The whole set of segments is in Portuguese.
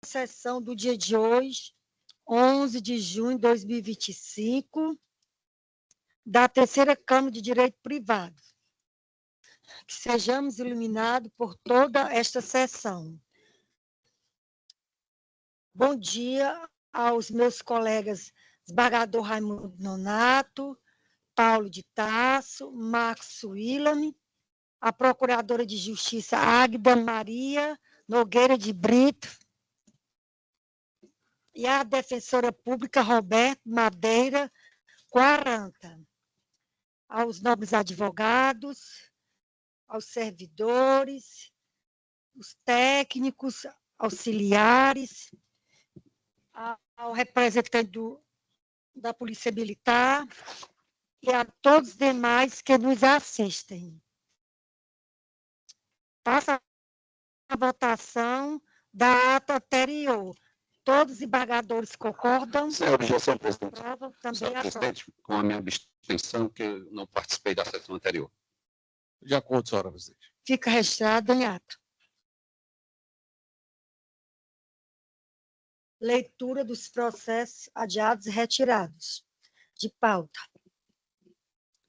sessão do dia de hoje, 11 de junho de 2025, da Terceira Câmara de Direito Privado. Que sejamos iluminados por toda esta sessão. Bom dia aos meus colegas desembargador Raimundo Nonato, Paulo de Tasso, Marcos Willame, a Procuradora de Justiça Águida Maria Nogueira de Brito e a Defensora Pública Roberto Madeira 40. Aos nobres advogados, aos servidores, os técnicos, auxiliares, ao representante da Polícia Militar e a todos os demais que nos assistem. Passa a votação da ata anterior. Todos os embargadores concordam? Sem objeção, presidente. Aprovam, também Senhor aprovam. presidente, com a minha abstenção, que eu não participei da sessão anterior. De acordo, senhora presidente. Fica registrado em ata. Leitura dos processos adiados e retirados. De pauta.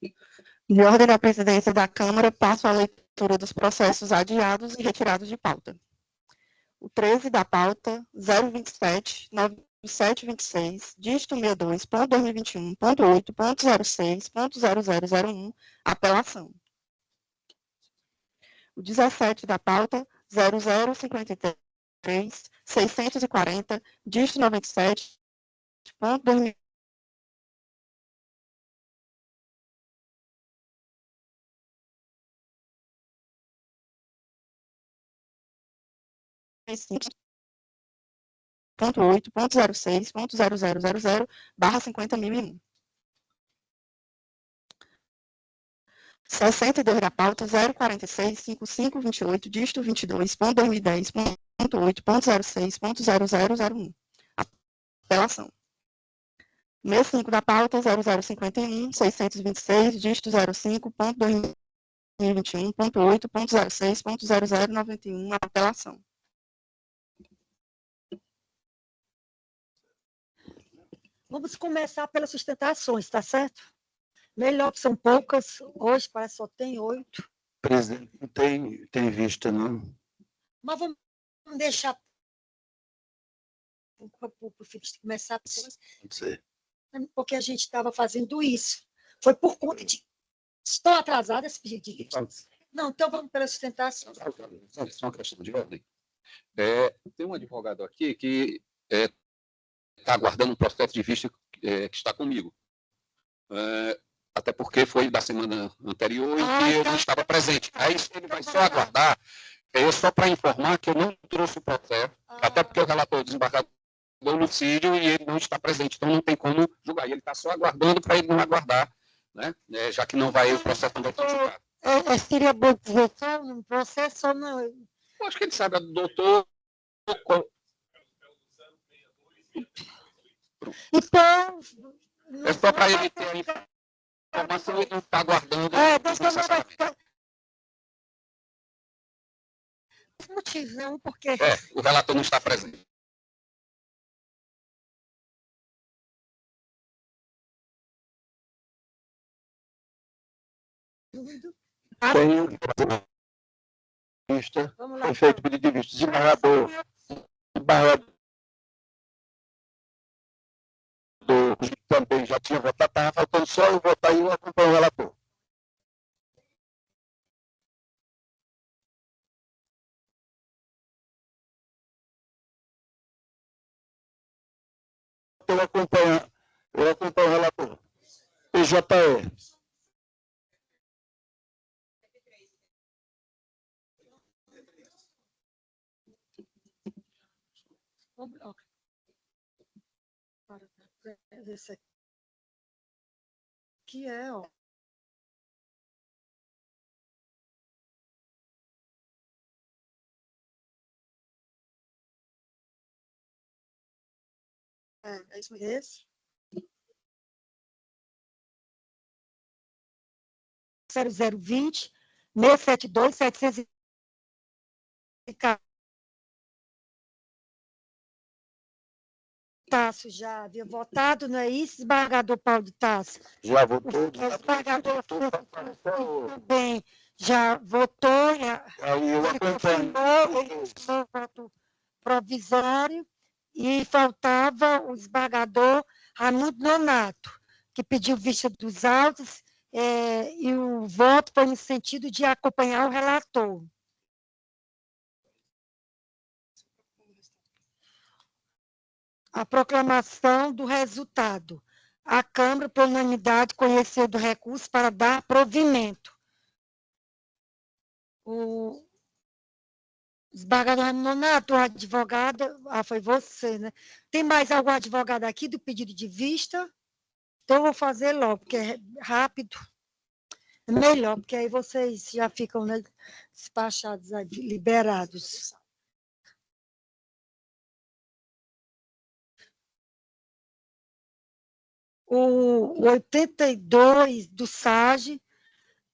De ordem da presidência da Câmara, passo a leitura dos processos adiados e retirados de pauta. O 13 da pauta, 027, 9726, dígito 62.2021.8.06.0001, apelação. O 17 da pauta, 0053, 640, dígito 97.2021. Ponto 8.06.0000/50.001. 62 da pauta 0465528 dígito 22.2010.8.06.0001. Apelação. 65 da pauta 0051 626 dígito 05.2021.8.06.0091. Apelação. Vamos começar pelas sustentações, tá certo? Melhor que são poucas, hoje parece que só tem 8. Presidente, não tem vista, não. Mas vamos deixar para o Felipe começar, Pode ser. porque a gente estava fazendo isso. Foi por conta de... Estou atrasada esse pedido. Não, então vamos pelas sustentações. Só uma questão de ordem. Tem um advogado aqui que está aguardando um processo de vista que está comigo. Até porque foi da semana anterior e que eu não estava presente. Aí ele vai só aguardar, só para informar que eu não trouxe o processo, até porque o relator desembargador Lucídio e ele não está presente, então não tem como julgar. E ele está só aguardando para ele não aguardar, né? Já que não vai, o processo não vai ser julgado. Seria bom dizer só um processo ou não? Eu acho que ele sabe, doutor. Então... É só para ele ter a informação e não está aguardando. Motivão, porque... o relator não está presente. Tem vista, foi feito pedido de vista. Desembargador também já tinha votado, estava faltando só eu votar e eu acompanho o relator. Eu acompanho o relator. PJE. Esse aqui ó. É isso mesmo. Esse. 0020 672 714 Tasso já havia votado, não é isso, desembargador Paulo de Tasso? Já votou. O desembargador também já votou, Aí eu ele acompanho. confirmou o voto provisório e faltava o desembargador Raimundo Nonato, que pediu vista dos autos, e o voto foi no sentido de acompanhar o relator. A proclamação do resultado. A Câmara, por unanimidade, conheceu do recurso para dar provimento. O desembargador Nonato, o advogado, foi você, né? Tem mais algum advogado aqui do pedido de vista? Então, eu vou fazer logo, porque é rápido. É melhor, porque aí vocês já ficam, né, despachados, liberados. O 82 do SAGE,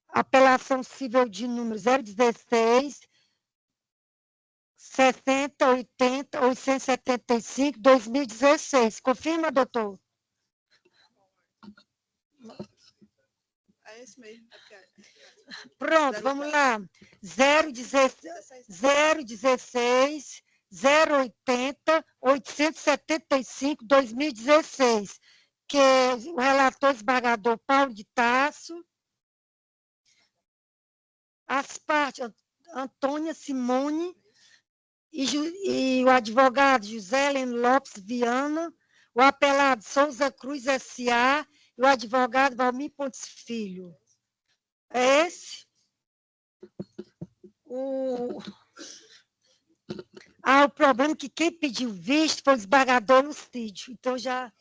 apelação civil de número 016, 60, 80, 875, 2016. Confirma, doutor? É esse mesmo. Pronto, vamos lá. 016, 080, 875, 2016. Que o relator desembargador Paulo de Tasso, as partes, Antônia Simone e o advogado José Heleno Lopes Viana, o apelado Souza Cruz S.A. e o advogado Valmir Pontes Filho. É esse? O problema é que quem pediu visto foi o desembargador Lucídio. Então, já...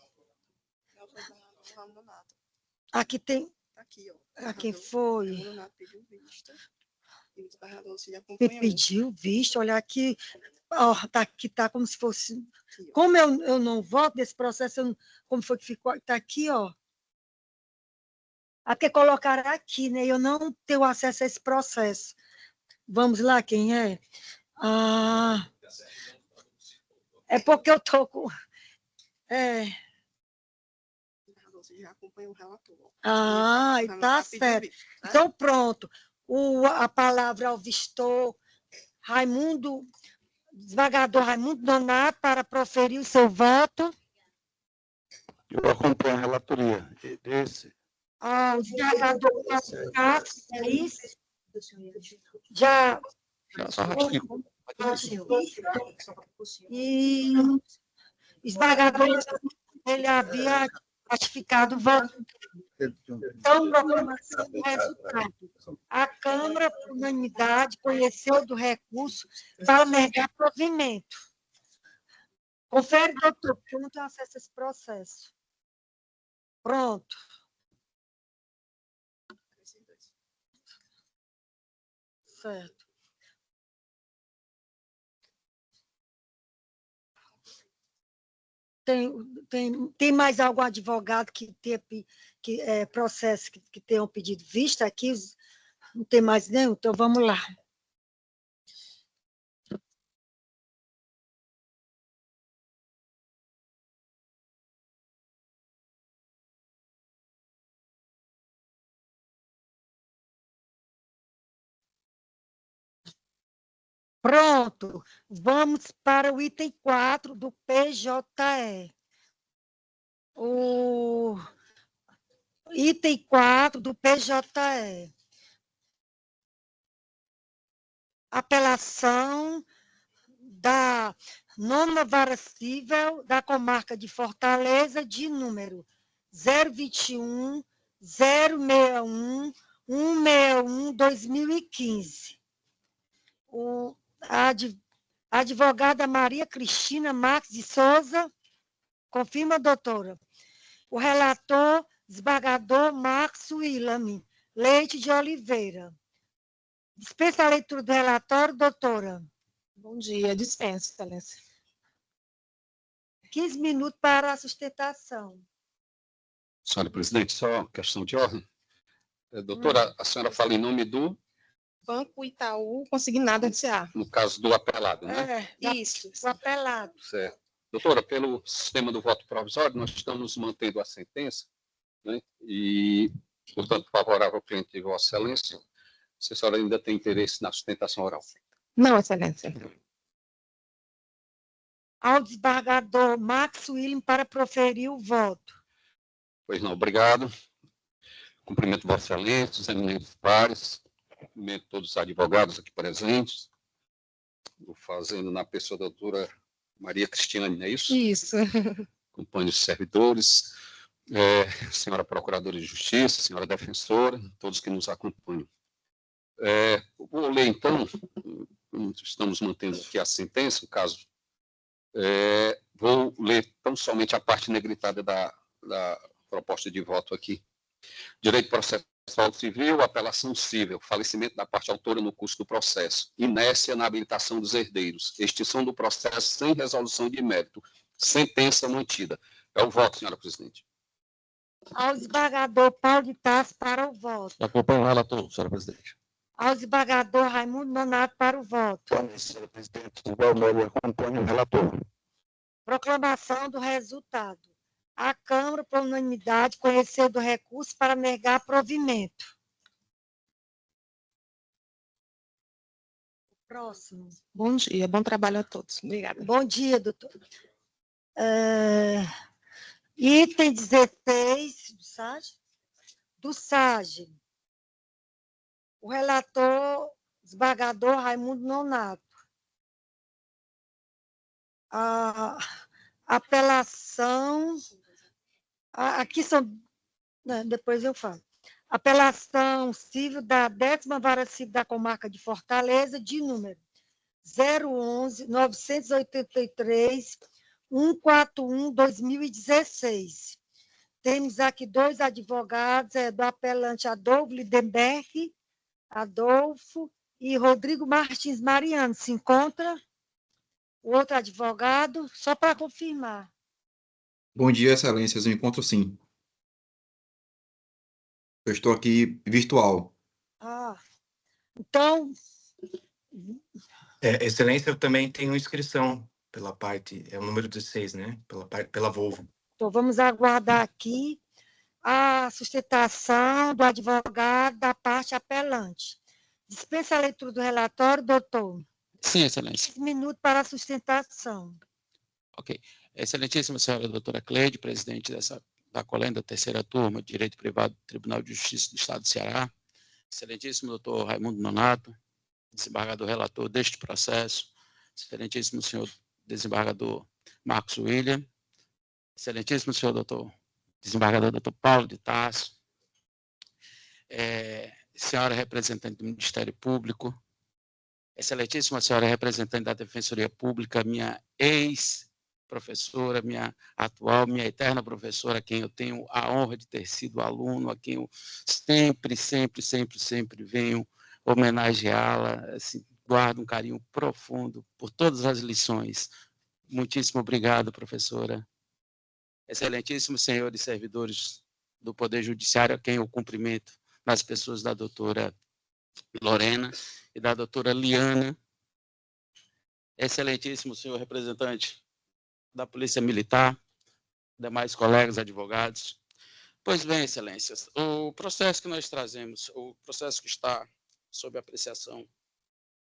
Aqui tem... Aqui, ó. Aqui foi... O Nonato pediu vista. E o desembargador Lucídio Me acompanhou. pediu visto, olha aqui... Ó, aqui está como se fosse... Aqui, ó. Como eu não voto desse processo, como foi que ficou? Está aqui, ó. Aqui colocaram aqui, né? Eu não tenho acesso a esse processo. Vamos lá, quem é? É porque eu estou com... Você já acompanhou o relator. Está certo. Visto, tá? Então, pronto. A palavra ao vistor Raimundo, desembargador Raimundo Nonato, para proferir o seu voto. Eu acompanho a relatoria. Esse. O desembargador Tasso, é isso? Já Só ratifico. E o desembargador, ele havia ratificado o voto. Então, proclamação do resultado. A Câmara, por unanimidade, conheceu do recurso para negar provimento. Confere, doutor, porque eu não tenho acesso a esse processo. Pronto. Certo. Tem mais algum advogado que processo que tenham pedido vista aqui? Não tem mais nenhum? Então, vamos lá. Pronto, vamos para o item 4 do PJE. O item 4 do PJE. Apelação da 9ª Vara Civil da Comarca de Fortaleza, de número 021, 061, 161, 2015. A advogada Maria Cristina Marques de Souza, confirma, doutora. O relator, desembargador Marcos Willame Leite de Oliveira. Dispensa a leitura do relatório, doutora. Bom dia, dispensa, excelência. 15 minutos para a sustentação. Senhora presidente, só questão de ordem. Doutora, a senhora fala em nome do... Banco Itaú, consignado S.A. No caso do apelado, né? Isso. O apelado. Certo. Doutora, pelo sistema do voto provisório, nós estamos mantendo a sentença, né? E, portanto, favorável ao cliente de Vossa Excelência. Se a senhora ainda tem interesse na sustentação oral. Não, Excelência. Ao desembargador Max William para proferir o voto. Pois não, obrigado. Cumprimento Vossa Excelência, os eminentes pares, cumprimento todos os advogados aqui presentes, vou fazendo na pessoa da doutora Maria Cristiane, não é isso? Isso. Acompanho os servidores, senhora Procuradora de Justiça, senhora Defensora, todos que nos acompanham. Vou ler, então, estamos mantendo aqui a sentença, no caso, vou ler tão somente a parte negritada da proposta de voto aqui. Direito processual civil, apelação civil, falecimento da parte autora no curso do processo, inércia na habilitação dos herdeiros, extinção do processo sem resolução de mérito, sentença mantida. É o voto, senhora presidente. Ao desembargador Paulo de Tarso para o voto. Acompanho o relator, senhora presidente. Ao desembargador Raimundo Nonato para o voto. Senhora presidente, Valmério, acompanho o relator. Proclamação do resultado. A Câmara, por unanimidade, conheceu do recurso para negar provimento. Próximo. Bom dia, bom trabalho a todos. Obrigada. Bom dia, doutor. Item 16 do SAGE. O relator, desembargador Raimundo Nonato. A apelação... Aqui são... Depois eu falo. Apelação civil da 10ª Vara Civil da Comarca de Fortaleza, de número 011-983-141-2016. Temos aqui 2 advogados, do apelante Adolfo Lindenberg, Adolfo, e Rodrigo Martins Mariano. Se encontra o outro advogado, só para confirmar. Bom dia, excelências. Eu encontro sim. Eu estou aqui virtual. Então... Excelência, eu também tenho inscrição pela parte, é o número 16, né? Pela Volvo. Então, vamos aguardar aqui a sustentação do advogado da parte apelante. Dispensa a leitura do relatório, doutor. Sim, excelência. 15 minutos para a sustentação. Ok. Excelentíssima senhora doutora Cleide, presidente da Colém da 3ª turma de Direito Privado do Tribunal de Justiça do Estado do Ceará. Excelentíssimo doutor Raimundo Nonato, desembargador relator deste processo. Excelentíssimo senhor desembargador Marcos William. Excelentíssimo senhor desembargador doutor Paulo de Tarso. Senhora representante do Ministério Público. Excelentíssima senhora representante da Defensoria Pública, minha ex-professora, minha eterna professora, a quem eu tenho a honra de ter sido aluno, a quem eu sempre venho homenageá-la, assim, guardo um carinho profundo por todas as lições. Muitíssimo obrigado, professora. Excelentíssimos senhores servidores do Poder Judiciário, a quem eu cumprimento nas pessoas da doutora Lorena e da doutora Liana. Excelentíssimo senhor representante da Polícia Militar, demais colegas advogados. Pois bem, excelências, o processo que nós trazemos, o processo que está sob apreciação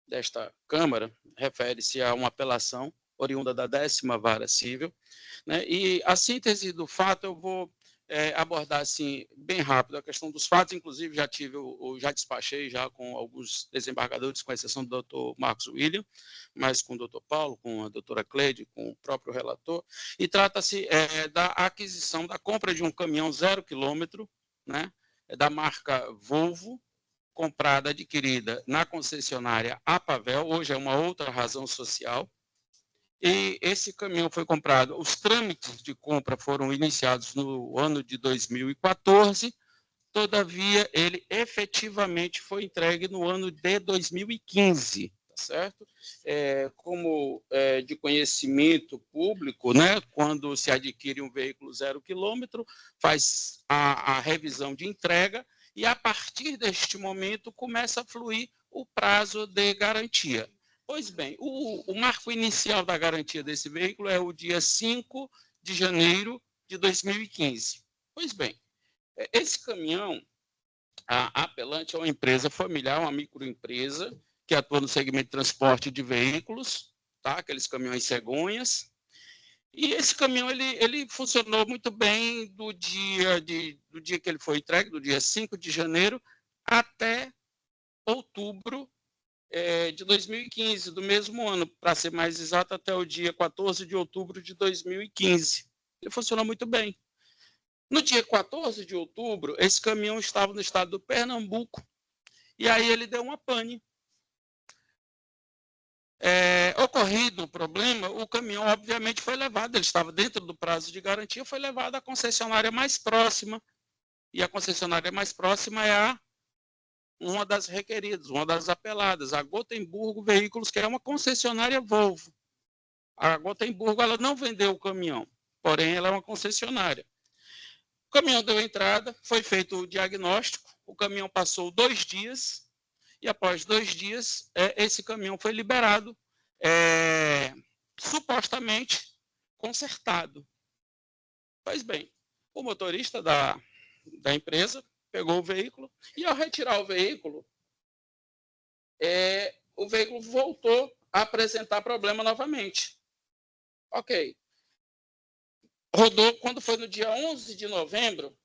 desta Câmara, refere-se a uma apelação oriunda da 10ª Vara Civil, né? E a síntese do fato eu vou abordar assim bem rápido a questão dos fatos. Inclusive já despachei já com alguns desembargadores, com exceção do doutor Marcos William, mas com o doutor Paulo, com a doutora Cleide, com o próprio relator, e trata-se da aquisição, da compra de um caminhão 0 km, né, da marca Volvo, comprada, adquirida na concessionária Apavel, hoje é uma outra razão social. E esse caminhão foi comprado, os trâmites de compra foram iniciados no ano de 2014, todavia ele efetivamente foi entregue no ano de 2015, tá certo? Como de conhecimento público, né, quando se adquire um veículo 0 km, faz a revisão de entrega e a partir deste momento começa a fluir o prazo de garantia. Pois bem, o marco inicial da garantia desse veículo é o dia 5 de janeiro de 2015. Pois bem, esse caminhão, a Apelante é uma empresa familiar, uma microempresa, que atua no segmento de transporte de veículos, tá? Aqueles caminhões cegonhas. E esse caminhão ele funcionou muito bem do dia que ele foi entregue, do dia 5 de janeiro, até outubro de 2015, do mesmo ano, para ser mais exato, até o dia 14 de outubro de 2015. Ele funcionou muito bem. No dia 14 de outubro, esse caminhão estava no estado do Pernambuco, e aí ele deu uma pane. Ocorrido o problema, o caminhão obviamente foi levado, ele estava dentro do prazo de garantia, foi levado à concessionária mais próxima, e a concessionária mais próxima é uma das requeridas, uma das apeladas, a Gotemburgo Veículos, que é uma concessionária Volvo. A Gotemburgo ela não vendeu o caminhão, porém ela é uma concessionária. O caminhão deu entrada, foi feito o diagnóstico, o caminhão passou 2 dias, e após 2 dias, esse caminhão foi liberado, supostamente consertado. Pois bem, o motorista da empresa pegou o veículo, e ao retirar o veículo voltou a apresentar problema novamente. Ok. Rodou, quando foi no dia 11 de novembro,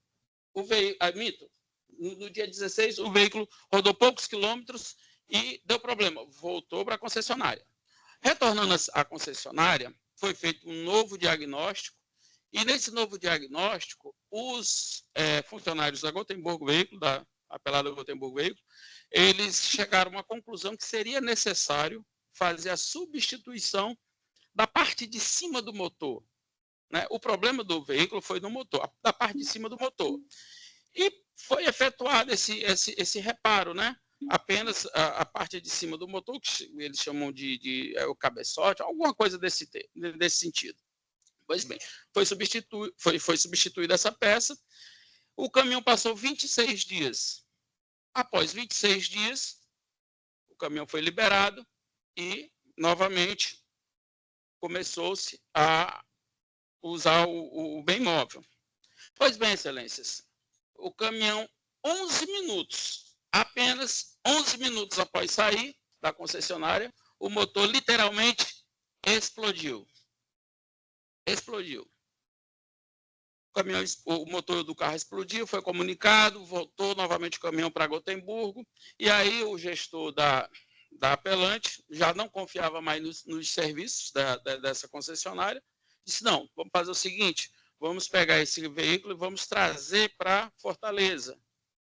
no dia 16, o veículo rodou poucos quilômetros e deu problema. Voltou para a concessionária. Retornando à concessionária, foi feito um novo diagnóstico, e nesse novo diagnóstico, os funcionários da Gotemburgo Veículo, da apelada Gotemburgo Veículo, eles chegaram a uma conclusão que seria necessário fazer a substituição da parte de cima do motor. Né? O problema do veículo foi no motor, da parte de cima do motor. E foi efetuado esse reparo, né? Apenas a parte de cima do motor, que eles chamam de o cabeçote, alguma coisa desse sentido. Pois bem, foi substituída essa peça, o caminhão passou 26 dias. Após 26 dias, o caminhão foi liberado e, novamente, começou-se a usar o bem móvel. Pois bem, excelências, o caminhão, 11 minutos, apenas 11 minutos após sair da concessionária, o motor literalmente explodiu. O motor do carro explodiu, foi comunicado, voltou novamente o caminhão para Gotemburgo, e aí o gestor da Apelante já não confiava mais nos serviços dessa concessionária, disse, não, vamos fazer o seguinte, vamos pegar esse veículo e vamos trazer para Fortaleza,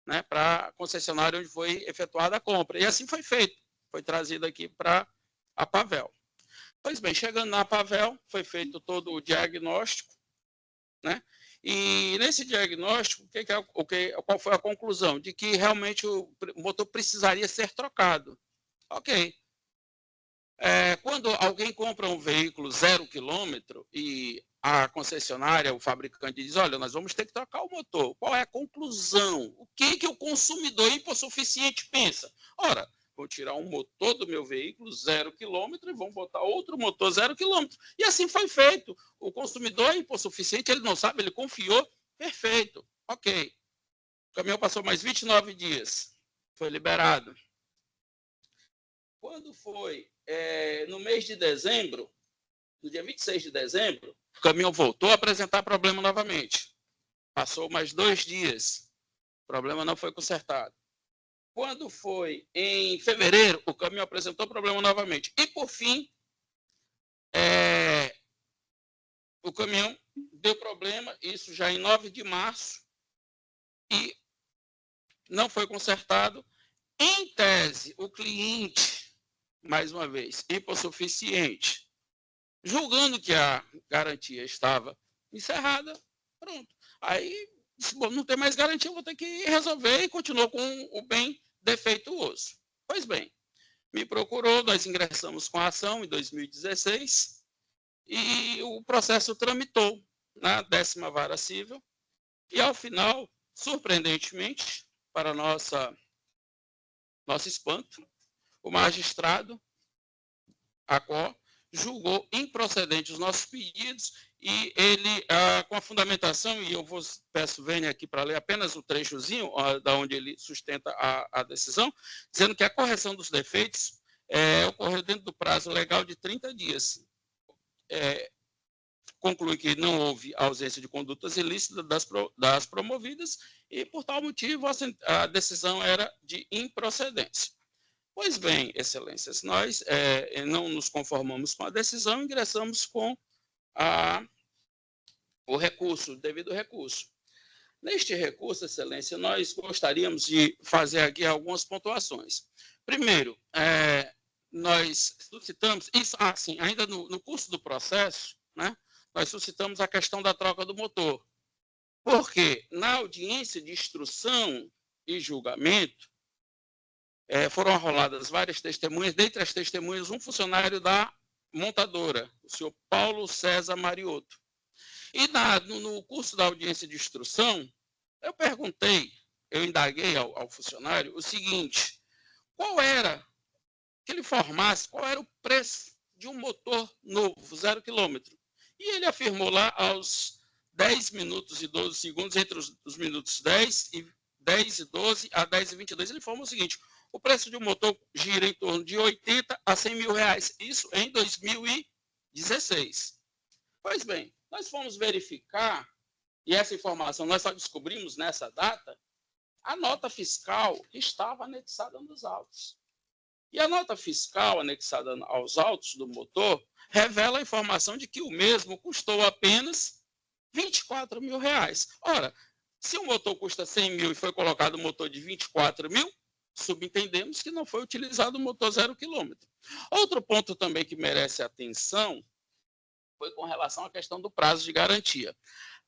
né, para a concessionária onde foi efetuada a compra. E assim foi feito, foi trazido aqui para a Pavel. Pois bem, chegando na Pavel, foi feito todo o diagnóstico, né? E nesse diagnóstico, qual foi a conclusão? De que realmente o motor precisaria ser trocado. Ok. Quando alguém compra um veículo 0 quilômetro e a concessionária, o fabricante diz, olha, nós vamos ter que trocar o motor. Qual é a conclusão? O que o consumidor hipossuficiente pensa? Ora, vou tirar um motor do meu veículo 0 quilômetro e vão botar outro motor 0 quilômetro. E assim foi feito. O consumidor hipossuficiente, ele não sabe, ele confiou, perfeito, ok. O caminhão passou mais 29 dias, foi liberado. Quando foi no mês de dezembro, no dia 26 de dezembro, o caminhão voltou a apresentar problema novamente. Passou mais 2 dias, o problema não foi consertado. Quando foi em fevereiro, o caminhão apresentou problema novamente. E, por fim, o caminhão deu problema, isso já em 9 de março, e não foi consertado. Em tese, o cliente, mais uma vez, hipossuficiente, julgando que a garantia estava encerrada, pronto. Aí, bom, não tem mais garantia, eu vou ter que resolver, e continuou com o bem defeituoso. Pois bem, me procurou, nós ingressamos com a ação em 2016 e o processo tramitou na 10ª Vara Civil e, ao final, surpreendentemente, para nosso espanto, o magistrado a qual julgou improcedentes os nossos pedidos e ele, com a fundamentação, e eu peço Vênia aqui para ler apenas o trechozinho da onde ele sustenta a decisão, dizendo que a correção dos defeitos ocorreu dentro do prazo legal de 30 dias. Conclui que não houve ausência de condutas ilícitas das promovidas e, por tal motivo, a decisão era de improcedência. Pois bem, excelências, nós não nos conformamos com a decisão, ingressamos com o recurso, o devido recurso. Neste recurso, excelência, nós gostaríamos de fazer aqui algumas pontuações. Primeiro, nós suscitamos, isso, sim, ainda no curso do processo, né, nós suscitamos a questão da troca do motor. Porque na audiência de instrução e julgamento, foram arroladas várias testemunhas, dentre as testemunhas, um funcionário da montadora, o senhor Paulo César Mariotto. E no curso da audiência de instrução, eu indaguei ao funcionário o seguinte: que ele informasse qual era o preço de um motor novo, 0 quilômetro. E ele afirmou lá aos 10 minutos e 12 segundos, entre os minutos 10 e 12 a 10 e 22, ele informou o seguinte: o preço de um motor gira em torno de 80 a 100 mil reais, isso em 2016. Pois bem, nós fomos verificar, e essa informação nós só descobrimos nessa data, a nota fiscal estava anexada nos autos. E a nota fiscal anexada aos autos do motor revela a informação de que o mesmo custou apenas 24 mil reais. Ora, se o motor custa 100 mil e foi colocado um motor de 24 mil, subentendemos que não foi utilizado o motor 0 quilômetro. Outro ponto também que merece atenção foi com relação à questão do prazo de garantia.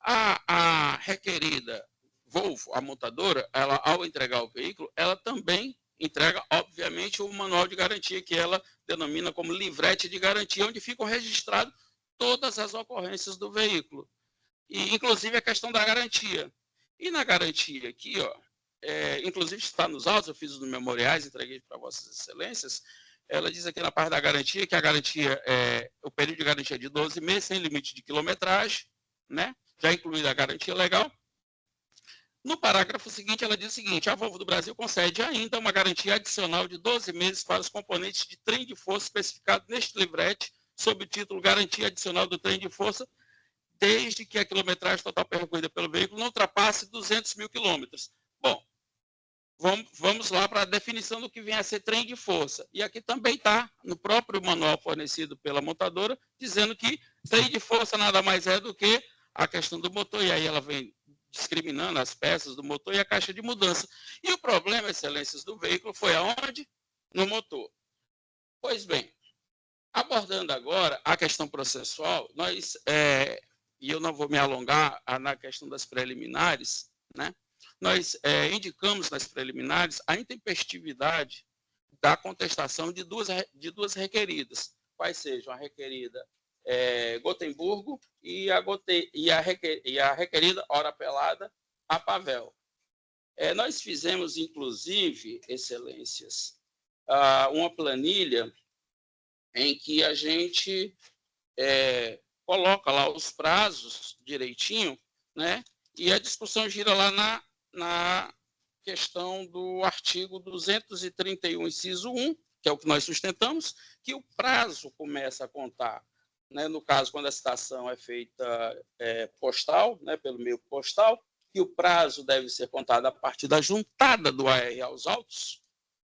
A requerida Volvo, a montadora, ela, ao entregar o veículo, ela também entrega, obviamente, o manual de garantia, que ela denomina como livrete de garantia, onde ficam registradas todas as ocorrências do veículo, e inclusive a questão da garantia. E na garantia aqui, inclusive está nos autos, eu fiz os memoriais, entreguei para vossas excelências, ela diz aqui na parte da garantia que a garantia o período de garantia é de 12 meses, sem limite de quilometragem, né? Já incluída a garantia legal. No parágrafo seguinte, ela diz o seguinte: a Volvo do Brasil concede ainda uma garantia adicional de 12 meses para os componentes de trem de força especificados neste livrete, sob o título Garantia Adicional do Trem de Força, desde que a quilometragem total percorrida pelo veículo não ultrapasse 200 mil quilômetros. Bom, vamos lá para a definição do que vem a ser trem de força. E aqui também está, no próprio manual fornecido pela montadora, dizendo que trem de força nada mais é do que a questão do motor, e aí ela vem discriminando as peças do motor e a caixa de mudança. E o problema, excelências, do veículo foi aonde? No motor. Pois bem, abordando agora a questão processual, nós, e eu não vou me alongar na questão das preliminares, né? Nós indicamos nas preliminares a intempestividade da contestação de duas requeridas, quais sejam a requerida Gotemburgo e a requerida hora pelada, a Pavel. Nós fizemos, inclusive, excelências, uma planilha em que a gente coloca lá os prazos direitinho, né? E a discussão gira lá na questão do artigo 231, inciso 1, que é o que nós sustentamos, que o prazo começa a contar, né, no caso, quando a citação é feita postal, né, pelo meio postal, que o prazo deve ser contado a partir da juntada do AR aos autos,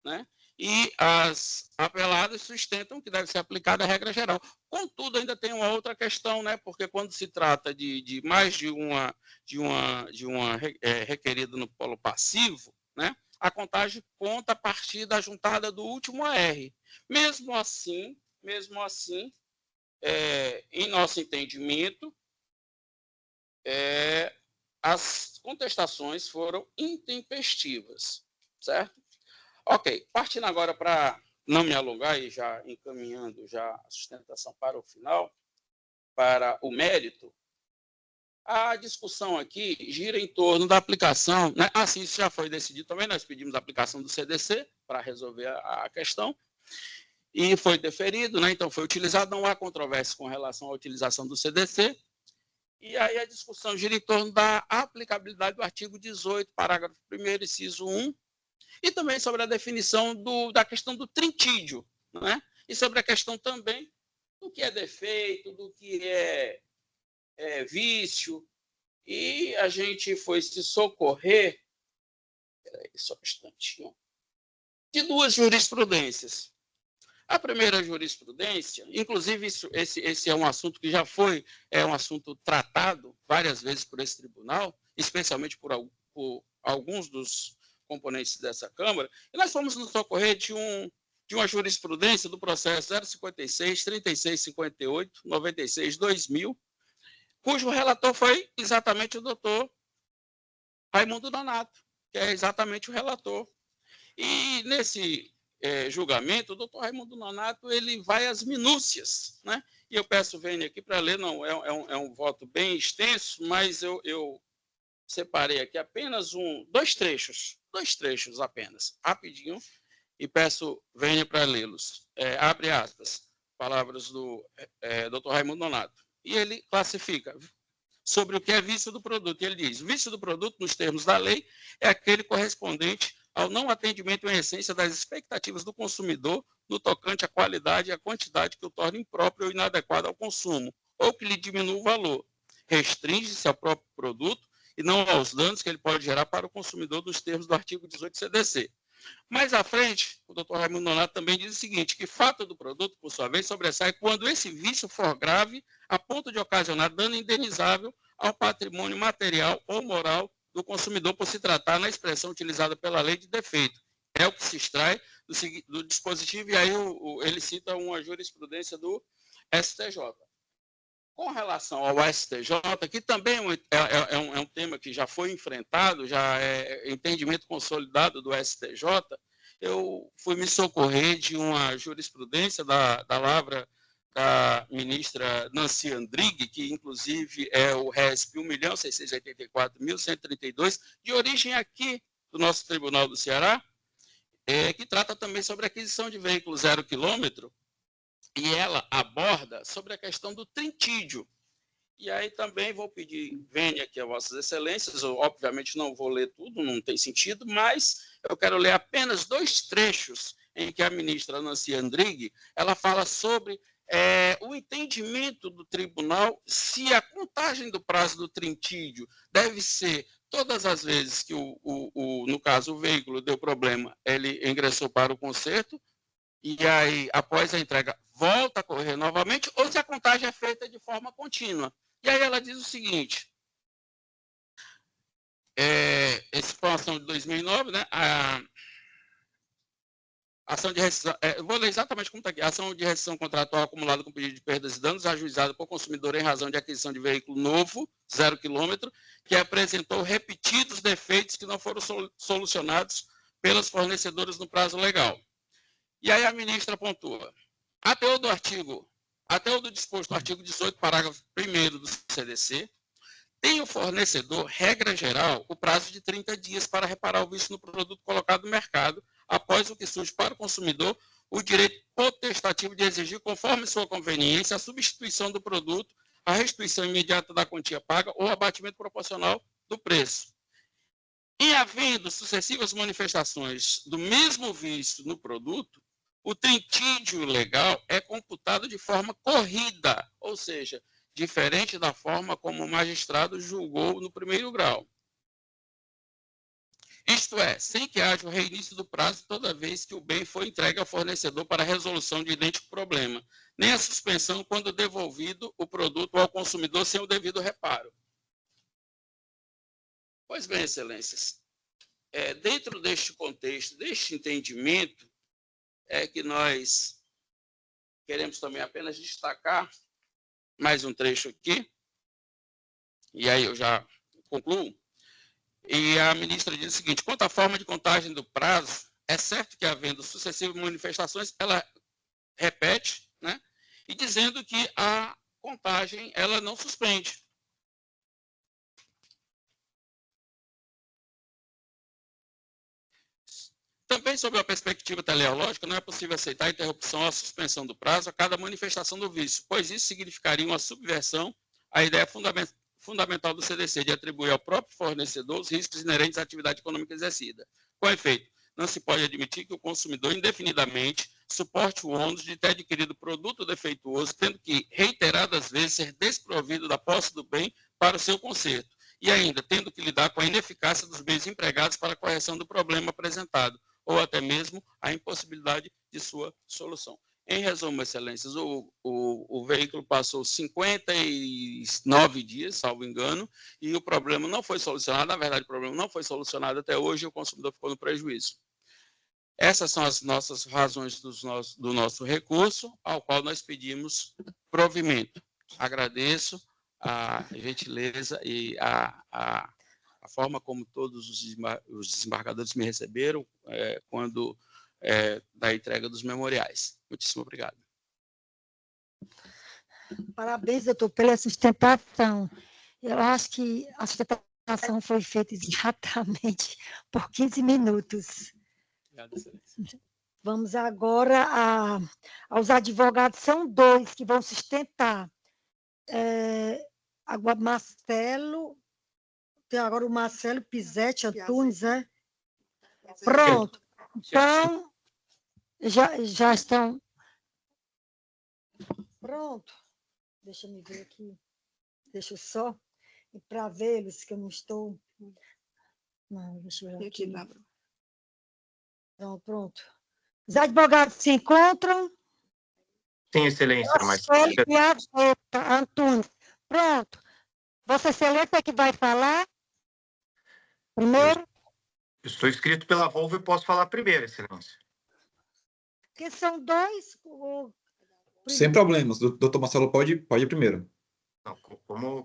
né, e as apeladas sustentam que deve ser aplicada a regra geral. Contudo, ainda tem uma outra questão, né, porque quando se trata de mais de uma requerida no polo passivo, né, a contagem conta a partir da juntada do último AR. Mesmo assim, em nosso entendimento, as contestações foram intempestivas, certo? Ok, partindo agora para não me alongar e já encaminhando já a sustentação para o final, para o mérito, a discussão aqui gira em torno da aplicação, né? Assim, isso já foi decidido também, nós pedimos a aplicação do CDC para resolver a questão, e foi deferido, né? Então foi utilizado, não há controvérsia com relação à utilização do CDC, e aí a discussão gira em torno da aplicabilidade do artigo 18, parágrafo 1º, inciso 1, e também sobre a definição da questão do trintídio, né? E sobre a questão também do que é defeito, do que é vício, e a gente foi se socorrer, só um instantinho, de duas jurisprudências. A primeira jurisprudência, inclusive esse é um assunto que já foi um assunto tratado várias vezes por esse tribunal, especialmente por alguns dos componentes dessa Câmara, e nós fomos nos socorrer de uma jurisprudência do processo 056, 3658, 96, 2000, cujo relator foi exatamente o doutor Raimundo Nonato, que é exatamente o relator. E nesse julgamento, o doutor Raimundo Nonato ele vai às minúcias, né? E eu peço, Vênia, aqui para ler, não, é um voto bem extenso, mas eu separei aqui apenas dois trechos apenas, rapidinho, e peço, Vênia, para lê-los. Abre aspas, palavras do doutor Raimundo Nonato. E ele classifica sobre o que é vício do produto. Ele diz, vício do produto, nos termos da lei, é aquele correspondente ao não atendimento em essência das expectativas do consumidor no tocante à qualidade e à quantidade que o torna impróprio ou inadequado ao consumo, ou que lhe diminui o valor. Restringe-se ao próprio produto e não aos danos que ele pode gerar para o consumidor nos termos do artigo 18 CDC. Mais à frente, o doutor Raimundo Nonato também diz o seguinte, que fato do produto, por sua vez, sobressai quando esse vício for grave a ponto de ocasionar dano indenizável ao patrimônio material ou moral do consumidor por se tratar, na expressão utilizada pela lei, de defeito. É o que se extrai do dispositivo, e aí ele cita uma jurisprudência do STJ. Com relação ao STJ, que também é um tema que já foi enfrentado, já é entendimento consolidado do STJ, eu fui me socorrer de uma jurisprudência da lavra da ministra Nancy Andrighi, que inclusive é o RESP 1.684.132, de origem aqui do nosso Tribunal do Ceará, que trata também sobre a aquisição de veículos 0 quilômetro, e ela aborda sobre a questão do trintídio. E aí também vou pedir, Vênia, aqui a Vossas Excelências, eu obviamente não vou ler tudo, não tem sentido, mas eu quero ler apenas dois trechos em que a ministra Nancy Andrighi, ela fala sobre o entendimento do tribunal se a contagem do prazo do trintídio deve ser todas as vezes que, no caso, o veículo deu problema, ele ingressou para o conserto, e aí, após a entrega, volta a correr novamente, ou se a contagem é feita de forma contínua. E aí ela diz o seguinte, essa foi uma ação de 2009, né? A ação de rescisão, vou ler exatamente como está aqui, a ação de rescisão contratual acumulada com pedido de perdas e danos ajuizada por consumidor em razão de aquisição de veículo novo, 0 quilômetro, que apresentou repetidos defeitos que não foram solucionados pelas fornecedoras no prazo legal. E aí a ministra pontua, até o do disposto no artigo 18, parágrafo 1º do CDC, tem o fornecedor, regra geral, o prazo de 30 dias para reparar o vício no produto colocado no mercado, após o que surge para o consumidor o direito potestativo de exigir, conforme sua conveniência, a substituição do produto, a restituição imediata da quantia paga ou abatimento proporcional do preço. Em havendo sucessivas manifestações do mesmo vício no produto, o trintídio legal é computado de forma corrida, ou seja, diferente da forma como o magistrado julgou no primeiro grau. Isto é, sem que haja o reinício do prazo toda vez que o bem foi entregue ao fornecedor para a resolução de idêntico problema, nem a suspensão quando devolvido o produto ao consumidor sem o devido reparo. Pois bem, excelências, dentro deste contexto, deste entendimento, é que nós queremos também apenas destacar mais um trecho aqui, e aí eu já concluo. E a ministra diz o seguinte, quanto à forma de contagem do prazo, é certo que havendo sucessivas manifestações, ela repete, né, e dizendo que a contagem ela não suspende. Também, sob a perspectiva teleológica, não é possível aceitar a interrupção ou a suspensão do prazo a cada manifestação do vício, pois isso significaria uma subversão à ideia fundamental do CDC de atribuir ao próprio fornecedor os riscos inerentes à atividade econômica exercida. Com efeito, não se pode admitir que o consumidor indefinidamente suporte o ônus de ter adquirido produto defeituoso, tendo que, reiteradas vezes, ser desprovido da posse do bem para o seu conserto, e ainda tendo que lidar com a ineficácia dos meios empregados para a correção do problema apresentado, ou até mesmo a impossibilidade de sua solução. Em resumo, excelências, o veículo passou 59 dias, salvo engano, e o problema não foi solucionado. Na verdade, o problema não foi solucionado até hoje e o consumidor ficou no prejuízo. Essas são as nossas razões do nosso recurso, ao qual nós pedimos provimento. Agradeço a gentileza e a forma como todos os desembargadores me receberam quando da entrega dos memoriais. Muitíssimo obrigado. Parabéns, doutor, pela sustentação. Eu acho que a sustentação foi feita exatamente por 15 minutos. Obrigado, excelência. Vamos agora aos advogados, são 2 que vão sustentar. Agora, Marcelo, tem agora o Marcelo Pisetti Antunes, né? Pronto. Então, já estão. Pronto. Deixa eu me ver aqui. Deixa eu só, para vê-los, que eu não estou. Não, deixa eu ver aqui. Não, pronto. Os advogados se encontram. Sim, excelência, mas... Antunes. Pronto. Vossa Excelência é que vai falar primeiro? Eu estou inscrito pela Volvo e posso falar primeiro, excelência. Porque são 2. Sem problemas. Doutor Marcelo pode ir primeiro. Não,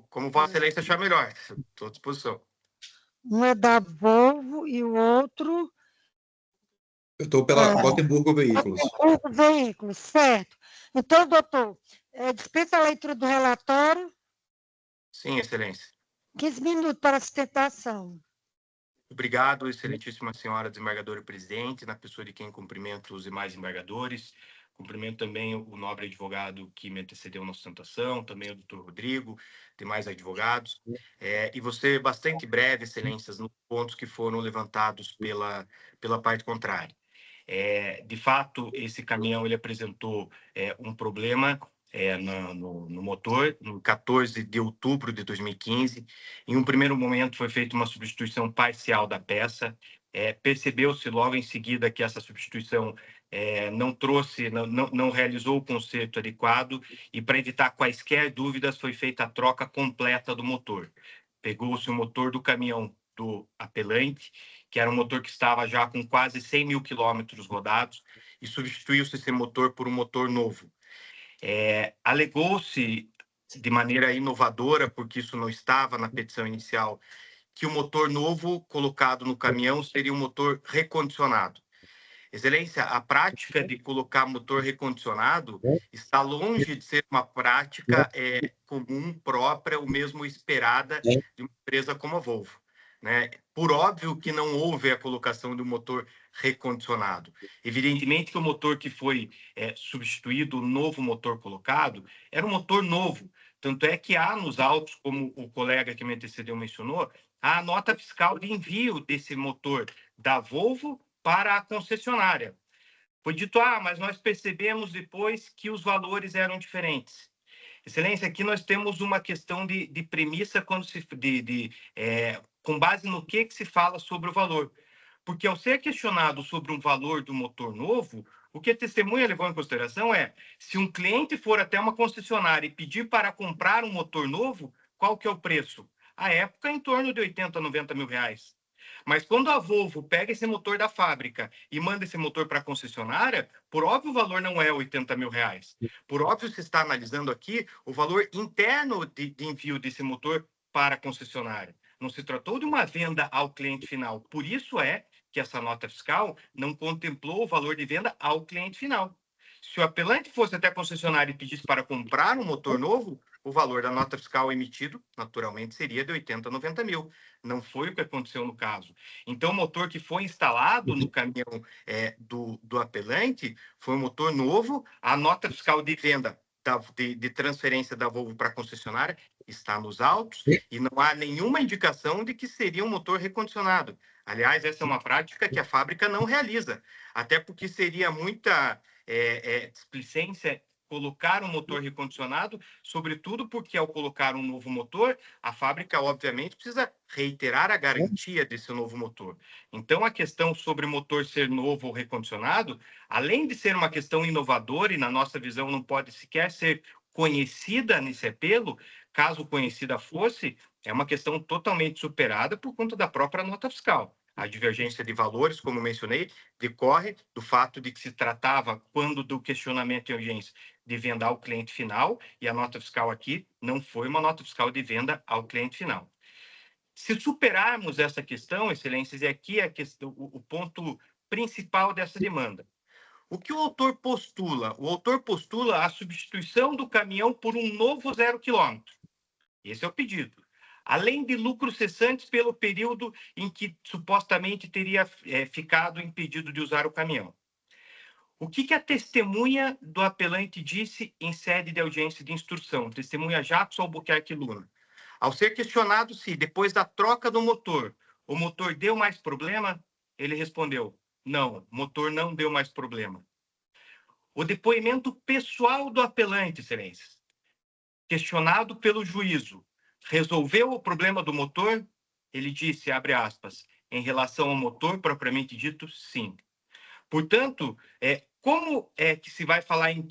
como Vossa Excelência achar melhor. Estou à disposição. Um é da Volvo e o outro... Eu estou pela Gotemburgo Veículos. Gotemburgo Veículos, certo. Então, doutor, dispensa a leitura do relatório. Sim, excelência. 15 minutos para a sustentação. Obrigado, excelentíssima senhora desembargadora e presidente, na pessoa de quem cumprimento os demais desembargadores. Cumprimento também o nobre advogado que me antecedeu na sustentação, também o doutor Rodrigo, demais advogados. E vou ser bastante breve, excelências, nos pontos que foram levantados pela parte contrária. De fato, esse caminhão ele apresentou um problema no motor, no 14 de outubro de 2015. Em um primeiro momento, foi feita uma substituição parcial da peça. Percebeu-se logo em seguida que essa substituição não realizou o conserto adequado e, para evitar quaisquer dúvidas, foi feita a troca completa do motor. Pegou-se o motor do caminhão do apelante, que era um motor que estava já com quase 100 mil quilômetros rodados, e substituiu-se esse motor por um motor novo. Alegou-se de maneira inovadora, porque isso não estava na petição inicial, que o motor novo colocado no caminhão seria um motor recondicionado. Excelência, a prática de colocar motor recondicionado está longe de ser uma prática comum, própria, ou mesmo esperada de uma empresa como a Volvo. Né? Por óbvio que não houve a colocação de um motor recondicionado. Evidentemente que o motor que foi substituído, o novo motor colocado, era um motor novo. Tanto é que há nos autos, como o colega que me antecedeu mencionou, a nota fiscal de envio desse motor da Volvo para a concessionária. Foi dito, mas nós percebemos depois que os valores eram diferentes. Excelência, aqui nós temos uma questão de premissa quando com base no que se fala sobre o valor. Porque ao ser questionado sobre um valor do motor novo, o que a testemunha levou em consideração se um cliente for até uma concessionária e pedir para comprar um motor novo, qual que é o preço? À época, em torno de 80 a 90 mil reais. Mas quando a Volvo pega esse motor da fábrica e manda esse motor para a concessionária, por óbvio o valor não é 80 mil reais. Por óbvio se está analisando aqui o valor interno de envio desse motor para a concessionária. Não se tratou de uma venda ao cliente final. Por isso que essa nota fiscal não contemplou o valor de venda ao cliente final. Se o apelante fosse até a concessionária e pedisse para comprar um motor novo, o valor da nota fiscal emitido, naturalmente, seria de 80 a 90 mil. Não foi o que aconteceu no caso. Então, o motor que foi instalado no caminhão do apelante foi um motor novo, a nota fiscal de venda de transferência da Volvo para a concessionária está nos autos e não há nenhuma indicação de que seria um motor recondicionado. Aliás, essa é uma prática que a fábrica não realiza, até porque seria muita displicência colocar um motor recondicionado, sobretudo porque ao colocar um novo motor, a fábrica, obviamente, precisa reiterar a garantia desse novo motor. Então, a questão sobre o motor ser novo ou recondicionado, além de ser uma questão inovadora e, na nossa visão, não pode sequer ser conhecida nesse apelo, caso conhecida fosse, é uma questão totalmente superada por conta da própria nota fiscal. A divergência de valores, como mencionei, decorre do fato de que se tratava, quando do questionamento em urgência, de venda ao cliente final, e a nota fiscal aqui não foi uma nota fiscal de venda ao cliente final. Se superarmos essa questão, excelências, e aqui é o ponto principal dessa demanda. O que o autor postula? O autor postula a substituição do caminhão por um novo 0 km. Esse é o pedido. Além de lucros cessantes pelo período em que supostamente teria ficado impedido de usar o caminhão. O que a testemunha do apelante disse em sede de audiência de instrução? Testemunha Jackson Albuquerque Luna. Ao ser questionado se, depois da troca do motor, o motor deu mais problema, ele respondeu, não, o motor não deu mais problema. O depoimento pessoal do apelante, excelências, questionado pelo juízo, resolveu o problema do motor? Ele disse, abre aspas, em relação ao motor propriamente dito, sim. Portanto, como é que se vai falar em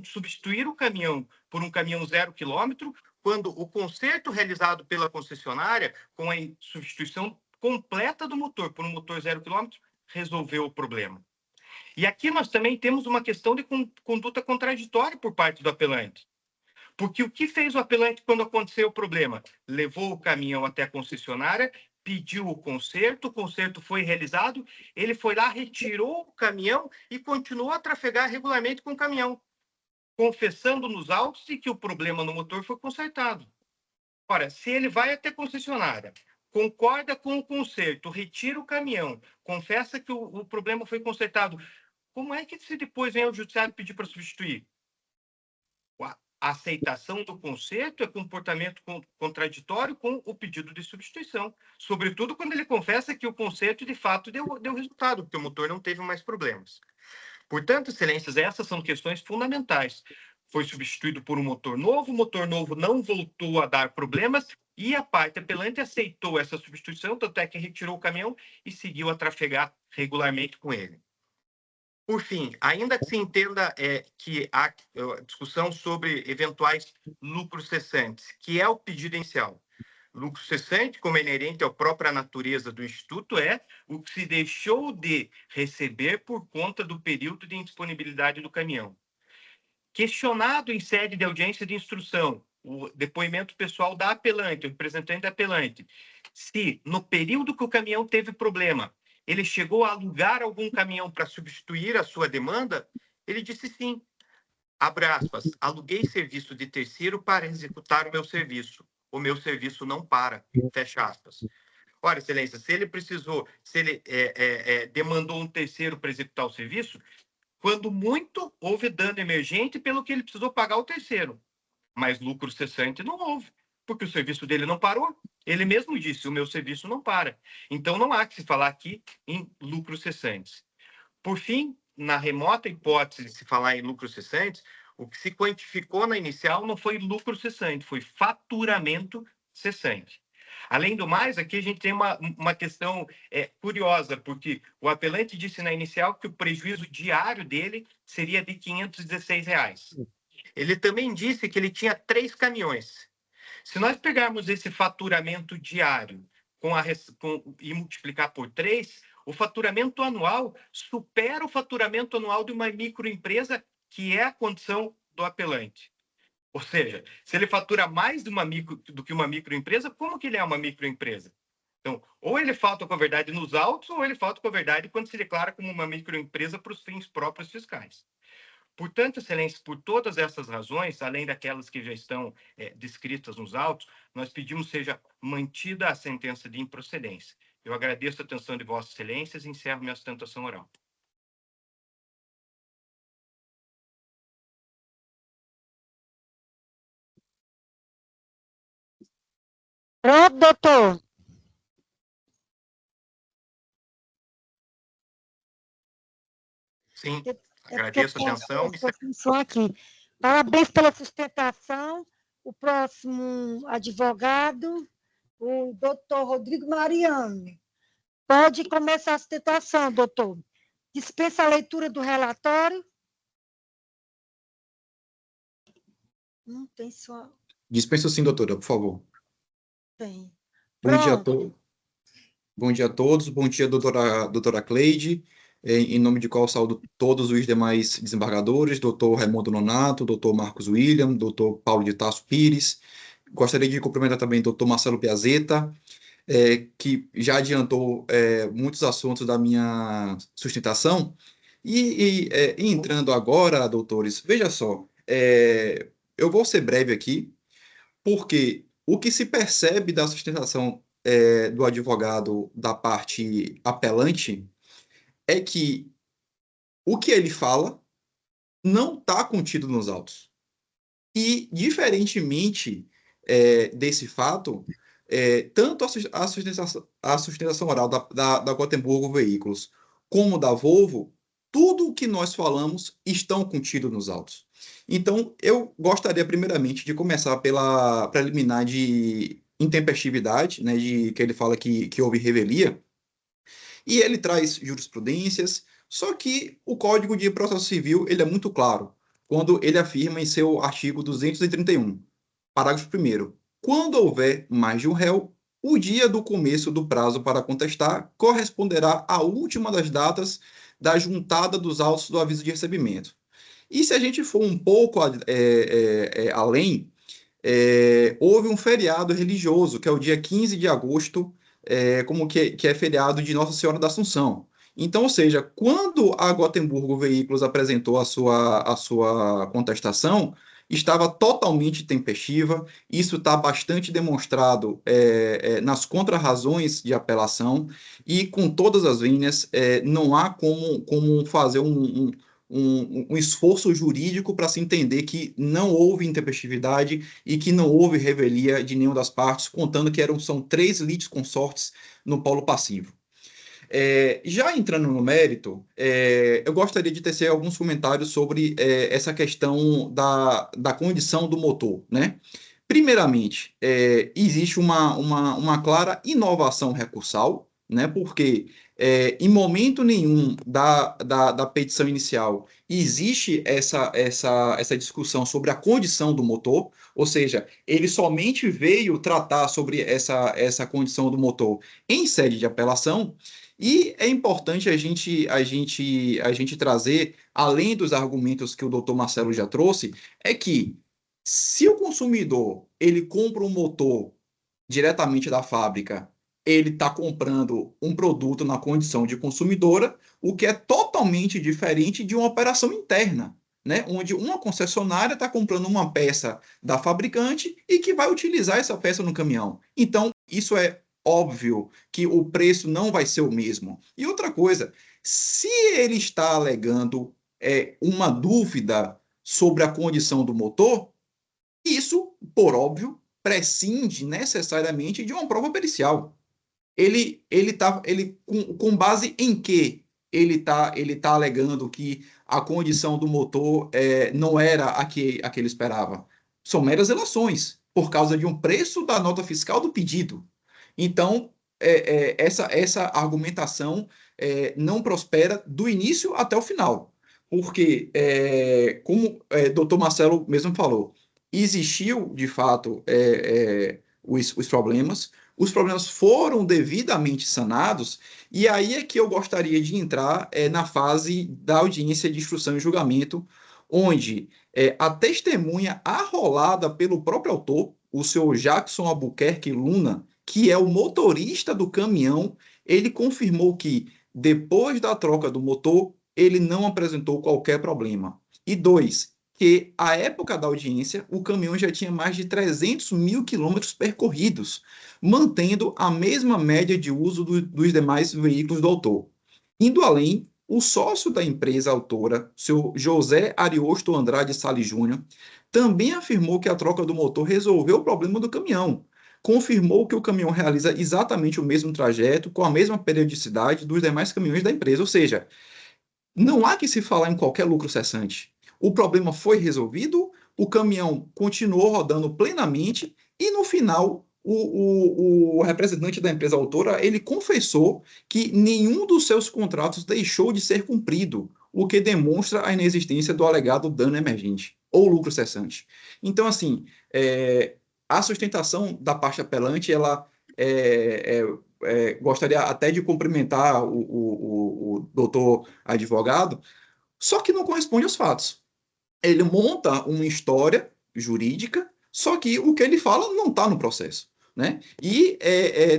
substituir o caminhão por um caminhão 0 km, quando o conserto realizado pela concessionária, com a substituição completa do motor por um motor 0 km, resolveu o problema? E aqui nós também temos uma questão de conduta contraditória por parte do apelante. Porque o que fez o apelante quando aconteceu o problema? Levou o caminhão até a concessionária, pediu o conserto foi realizado, ele foi lá, retirou o caminhão e continuou a trafegar regularmente com o caminhão, confessando nos autos de que o problema no motor foi consertado. Ora, se ele vai até a concessionária, concorda com o conserto, retira o caminhão, confessa que o problema foi consertado, como é que se depois vem ao judiciário pedir para substituir? A aceitação do conserto é comportamento contraditório com o pedido de substituição, sobretudo quando ele confessa que o conserto de fato deu resultado, porque o motor não teve mais problemas. Portanto, excelências, essas são questões fundamentais. Foi substituído por um motor novo, o motor novo não voltou a dar problemas e a parte apelante aceitou essa substituição, tanto é que retirou o caminhão e seguiu a trafegar regularmente com ele. Por fim, ainda que se entenda que há discussão sobre eventuais lucros cessantes, que é o pedido inicial. Lucro cessante, como é inerente à própria natureza do Instituto, é o que se deixou de receber por conta do período de indisponibilidade do caminhão. Questionado em sede de audiência de instrução, o depoimento pessoal da apelante, o representante da apelante, se no período que o caminhão teve problema, ele chegou a alugar algum caminhão para substituir a sua demanda, ele disse sim. Abre aspas, aluguei serviço de terceiro para executar o meu serviço. O meu serviço não para, fecha aspas. Ora, excelência, se ele demandou um terceiro para executar o serviço, quando muito houve dano emergente pelo que ele precisou pagar o terceiro. Mas lucro cessante não houve, porque o serviço dele não parou. Ele mesmo disse, o meu serviço não para. Então, não há que se falar aqui em lucros cessantes. Por fim, na remota hipótese de se falar em lucros cessantes, o que se quantificou na inicial não foi lucro cessante, foi faturamento cessante. Além do mais, aqui a gente tem uma questão curiosa, porque o apelante disse na inicial que o prejuízo diário dele seria de R$ 516. Ele também disse que ele tinha 3 caminhões. Se nós pegarmos esse faturamento diário e multiplicar por 3, o faturamento anual supera o faturamento anual de uma microempresa, que é a condição do apelante. Ou seja, se ele fatura mais do que uma microempresa, como que ele é uma microempresa? Então, ou ele falta com a verdade nos autos, ou ele falta com a verdade quando se declara como uma microempresa para os fins próprios fiscais. Portanto, Excelência, por todas essas razões, além daquelas que já estão descritas nos autos, nós pedimos seja mantida a sentença de improcedência. Eu agradeço a atenção de Vossas Excelências e encerro minha sustentação oral. Pronto, doutor. Sim, É agradeço a porque atenção. tem função aqui. Parabéns pela sustentação. O próximo advogado, o doutor Rodrigo Mariano. Pode começar a sustentação, doutor. Dispensa a leitura do relatório. Não tem só. Dispensa sim, doutora, por favor. Tem. Bom dia a Pronto. todos. Bom dia a todos. Bom dia, doutora Cleide. Em nome de qual saúdo todos os demais desembargadores, doutor Raimundo Nonato, doutor Marcos William, doutor Paulo de Tarso Pires. Gostaria de cumprimentar também o doutor Marcelo Piazeta, que já adiantou muitos assuntos da minha sustentação. E entrando agora, doutores, veja só, eu vou ser breve aqui, porque o que se percebe da sustentação do advogado da parte apelante é que o que ele fala não está contido nos autos. E, diferentemente desse fato, tanto a sustentação oral da Gotemburgo Veículos como da Volvo, tudo o que nós falamos estão contidos nos autos. Então, eu gostaria, primeiramente, de começar pela preliminar de intempestividade, né, que ele fala que houve revelia, e ele traz jurisprudências, só que o Código de Processo Civil ele é muito claro, quando ele afirma em seu artigo 231, parágrafo 1º, quando houver mais de um réu, o dia do começo do prazo para contestar corresponderá à última das datas da juntada dos autos do aviso de recebimento. E se a gente for um pouco além, houve um feriado religioso, que é o dia 15 de agosto, como que é feriado de Nossa Senhora da Assunção. Então, ou seja, quando a Gotemburgo Veículos apresentou a sua contestação, estava totalmente tempestiva, isso está bastante demonstrado nas contrarrazões de apelação, e com todas as linhas, não há como fazer um esforço jurídico para se entender que não houve intempestividade e que não houve revelia de nenhuma das partes, contando que são 3 litisconsortes no polo passivo. Já entrando no mérito, eu gostaria de tecer alguns comentários sobre essa questão da condição do motor, né? Primeiramente, existe uma clara inovação recursal, né? Porque em momento nenhum da petição inicial existe essa discussão sobre a condição do motor, ou seja, ele somente veio tratar sobre essa condição do motor em sede de apelação. E é importante a gente trazer, além dos argumentos que o doutor Marcelo já trouxe, é que se o consumidor ele compra um motor diretamente da fábrica, ele está comprando um produto na condição de consumidora, o que é totalmente diferente de uma operação interna, né? Onde uma concessionária está comprando uma peça da fabricante e que vai utilizar essa peça no caminhão. Então, isso é óbvio que o preço não vai ser o mesmo. E outra coisa, se ele está alegando uma dúvida sobre a condição do motor, isso, por óbvio, prescinde necessariamente de uma prova pericial. Com base em que ele tá alegando que a condição do motor não era a que ele esperava? São meras relações, por causa de um preço da nota fiscal do pedido. Então, essa argumentação não prospera do início até o final, porque, como o doutor Marcelo mesmo falou, existiu, de fato, os problemas foram devidamente sanados, e aí é que eu gostaria de entrar na fase da audiência de instrução e julgamento, onde a testemunha arrolada pelo próprio autor, o senhor Jackson Albuquerque Luna, que é o motorista do caminhão, ele confirmou que, depois da troca do motor, ele não apresentou qualquer problema. E 2, que à época da audiência, o caminhão já tinha mais de 300 mil quilômetros percorridos, mantendo a mesma média de uso dos demais veículos do autor. Indo além, o sócio da empresa autora, seu José Ariosto Andrade Salles Júnior, também afirmou que a troca do motor resolveu o problema do caminhão. Confirmou que o caminhão realiza exatamente o mesmo trajeto, com a mesma periodicidade dos demais caminhões da empresa. Ou seja, não há que se falar em qualquer lucro cessante. O problema foi resolvido, o caminhão continuou rodando plenamente e, no final, o representante da empresa autora, ele confessou que nenhum dos seus contratos deixou de ser cumprido, o que demonstra a inexistência do alegado dano emergente ou lucro cessante. Então, assim, a sustentação da parte apelante, ela gostaria até de cumprimentar o doutor advogado, só que não corresponde aos fatos. Ele monta uma história jurídica, só que o que ele fala não está no processo, né? E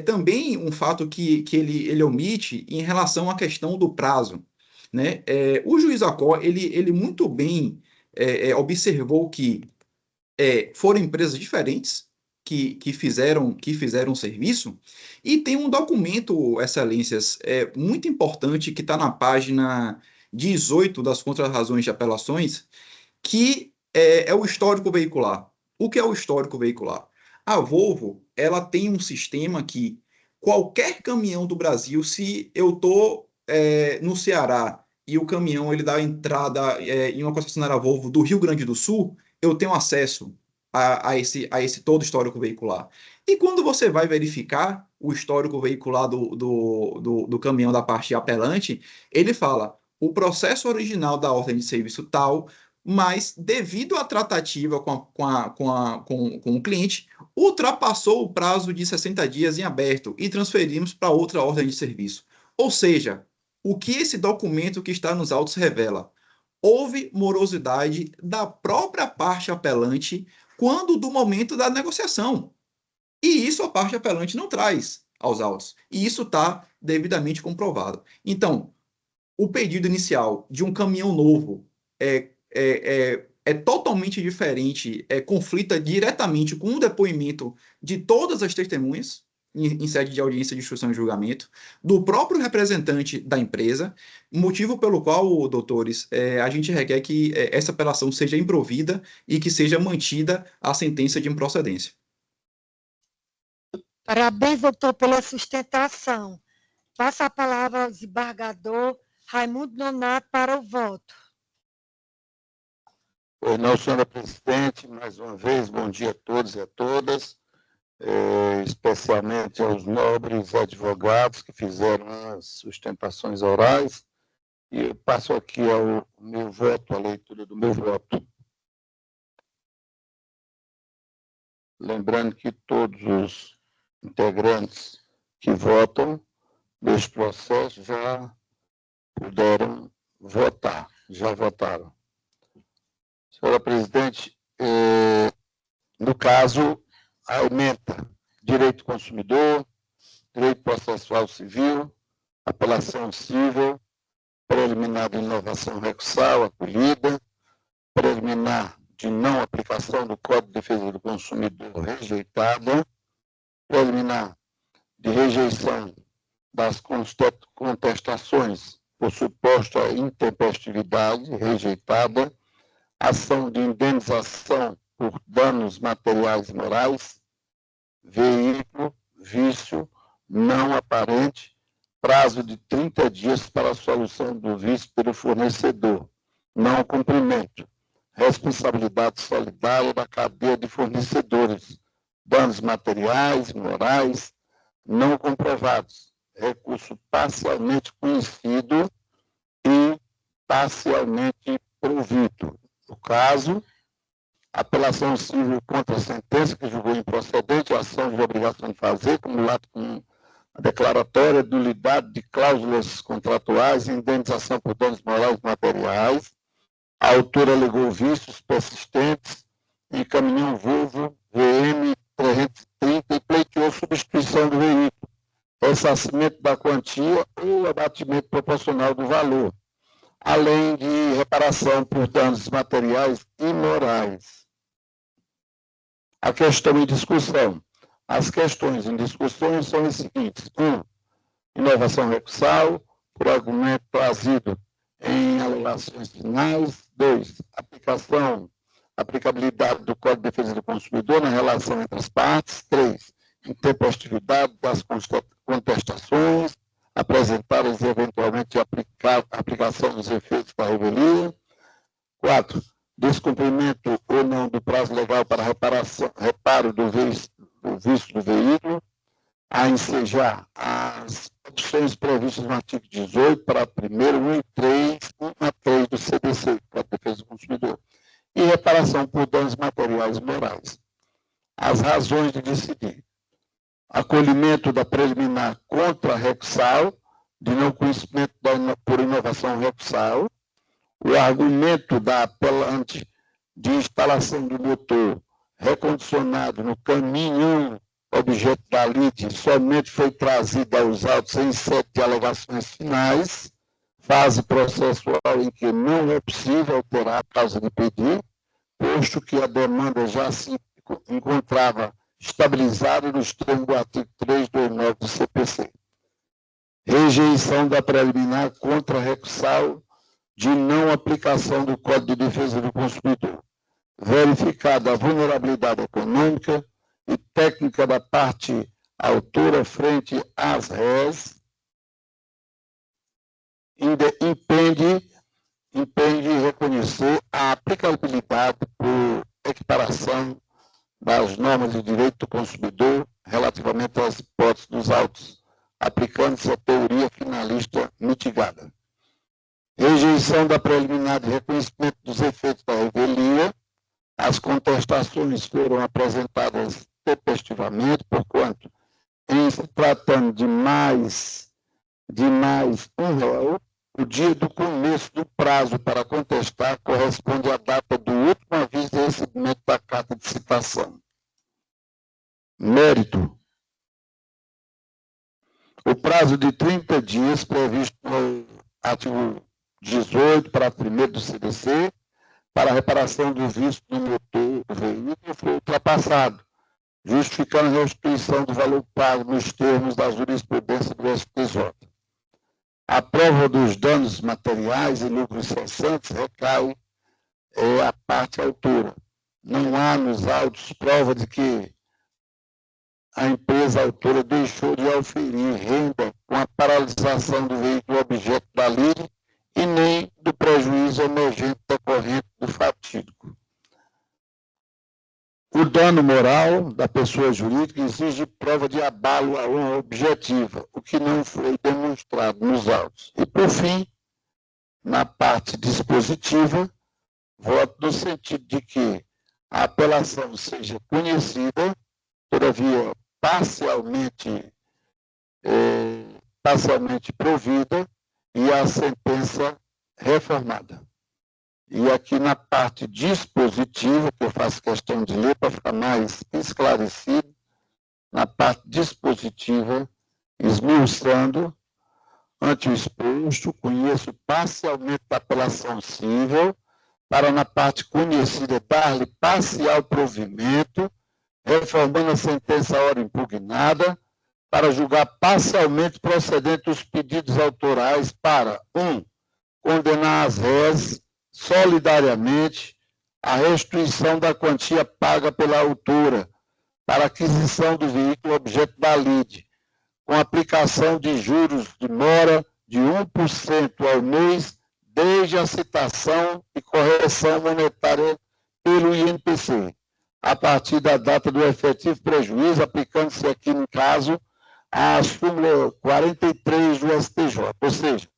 também um fato que ele omite em relação à questão do prazo, né? O juiz Acó, ele muito bem observou que foram empresas diferentes que fizeram o serviço, e tem um documento, excelências, muito importante, que está na página 18 das Contrarrazões de Apelações, que é o histórico veicular. O que é o histórico veicular? A Volvo, ela tem um sistema que qualquer caminhão do Brasil, se eu estou no Ceará e o caminhão ele dá entrada em uma concessionária Volvo do Rio Grande do Sul, eu tenho acesso a esse todo histórico veicular. E quando você vai verificar o histórico veicular do caminhão da parte apelante, ele fala o processo original da ordem de serviço tal, mas devido à tratativa com o cliente, ultrapassou o prazo de 60 dias em aberto e transferimos para outra ordem de serviço. Ou seja, o que esse documento que está nos autos revela? Houve morosidade da própria parte apelante quando do momento da negociação. E isso a parte apelante não traz aos autos. E isso está devidamente comprovado. Então, o pedido inicial de um caminhão novo é totalmente diferente, conflita diretamente com o depoimento de todas as testemunhas em sede de audiência de instrução e julgamento, do próprio representante da empresa, motivo pelo qual, doutores, a gente requer que essa apelação seja improvida e que seja mantida a sentença de improcedência. Parabéns, doutor, pela sustentação. Passa a palavra ao desembargador Raimundo Nonato para o voto. Pois não, senhora presidente, mais uma vez, bom dia a todos e a todas, especialmente aos nobres advogados que fizeram as sustentações orais, e eu passo aqui ao meu voto, a leitura do meu voto. Lembrando que todos os integrantes que votam neste processo já puderam votar, já votaram. Senhora presidente, no caso, aumenta direito do consumidor, direito processual civil, apelação civil, preliminar de inovação recursal, acolhida, preliminar de não aplicação do Código de Defesa do Consumidor rejeitada, preliminar de rejeição das contestações por suposta intempestividade rejeitada, ação de indenização por danos materiais e morais, veículo, vício não aparente, prazo de 30 dias para a solução do vício pelo fornecedor, não cumprimento, responsabilidade solidária da cadeia de fornecedores, danos materiais, morais, não comprovados, recurso parcialmente conhecido e parcialmente provido. No caso, apelação civil contra a sentença que julgou improcedente a ação de obrigação de fazer, cumulado com a declaratória de nulidade de cláusulas contratuais e indenização por danos morais e materiais. A autora alegou vícios persistentes em caminhão Volvo VM 330 e pleiteou substituição do veículo, ressarcimento da quantia ou abatimento proporcional do valor. além de reparação por danos materiais e morais. A questão em discussão. As questões em discussão são as seguintes. 1. Inovação recursal, por argumento trazido em alegações finais. 2. Aplicabilidade do Código de Defesa do Consumidor na relação entre as partes. 3. Intempestividade das contestações apresentadas e eventualmente aplicação dos efeitos da revelia. 4. Descumprimento ou não do prazo legal para reparo do vício do veículo, a ensejar as opções previstas no artigo 18, para primeiro 1 e 3, 1 a 3 do CDC, para a defesa do consumidor, e reparação por danos materiais e morais. As razões de decidir. Acolhimento da preliminar contra a recursal, de não conhecimento por inovação recursal, o argumento da apelante de instalação do motor recondicionado no caminhão objeto da lide somente foi trazido aos autos em sede de alegações finais, fase processual em que não é possível alterar a causa de pedir, posto que a demanda já se encontrava estabilizada nos termos do artigo 329 do CPC. Rejeição da preliminar contra a recursal de não aplicação do Código de Defesa do Consumidor. Verificada a vulnerabilidade econômica e técnica da parte autora frente às réis, impede reconhecer a aplicabilidade por equiparação das normas de direito do consumidor relativamente às hipóteses dos autos, aplicando-se a teoria finalista mitigada. Rejeição da preliminar de reconhecimento dos efeitos da revelia. As contestações foram apresentadas tempestivamente, porquanto, em se tratando de mais um réu, o dia do começo do prazo para contestar corresponde à data do último aviso de recebimento da carta de citação. Mérito. O prazo de 30 dias previsto no artigo 18, parágrafo 1º do CDC, para a reparação do vício do motor do veículo foi ultrapassado, justificando a restituição do valor pago nos termos da jurisprudência do STJ. A prova dos danos materiais e lucros cessantes recai à parte autora. Não há nos autos prova de que a empresa autora deixou de auferir renda com a paralisação do veículo objeto da lide e nem do prejuízo emergente decorrente do fatídico. O dano moral da pessoa jurídica exige prova de abalo à honra objetiva, o que não foi demonstrado nos autos. E, por fim, na parte dispositiva, voto no sentido de que a apelação seja conhecida, todavia parcialmente provida, e a sentença reformada. E aqui na parte dispositiva, que eu faço questão de ler para ficar mais esclarecido, na parte dispositiva, esmiuçando, ante o exposto, conheço parcialmente a apelação cível, para na parte conhecida dar-lhe parcial provimento, reformando a sentença ora impugnada, para julgar parcialmente procedente os pedidos autorais para 1. Condenar as réis solidariamente a restituição da quantia paga pela autora para aquisição do veículo objeto da lide, com aplicação de juros de mora de 1% ao mês desde a citação e correção monetária pelo INPC, a partir da data do efetivo prejuízo, aplicando-se aqui no caso a súmula 43 do STJ, ou seja,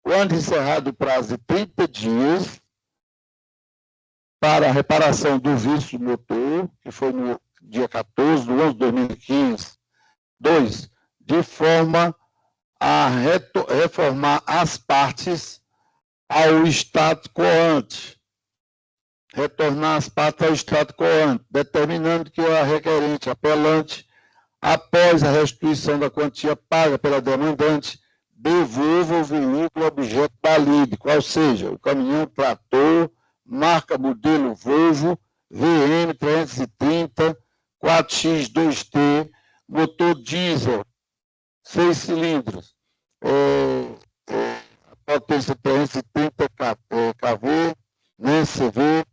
quando encerrado o prazo de 30 dias para a reparação do vício motor, que foi no dia 14 de 11 de 2015, 2, de forma a reformar as partes ao estado coante, retornar as partes ao estado coante, determinando que a requerente apelante, após a restituição da quantia paga pela demandante, devolva o veículo objeto da lide, qual seja o caminhão trator, marca modelo Volvo, VN 330, 4X2T, motor diesel, 6 cilindros, a potência 330 kV, né, CV,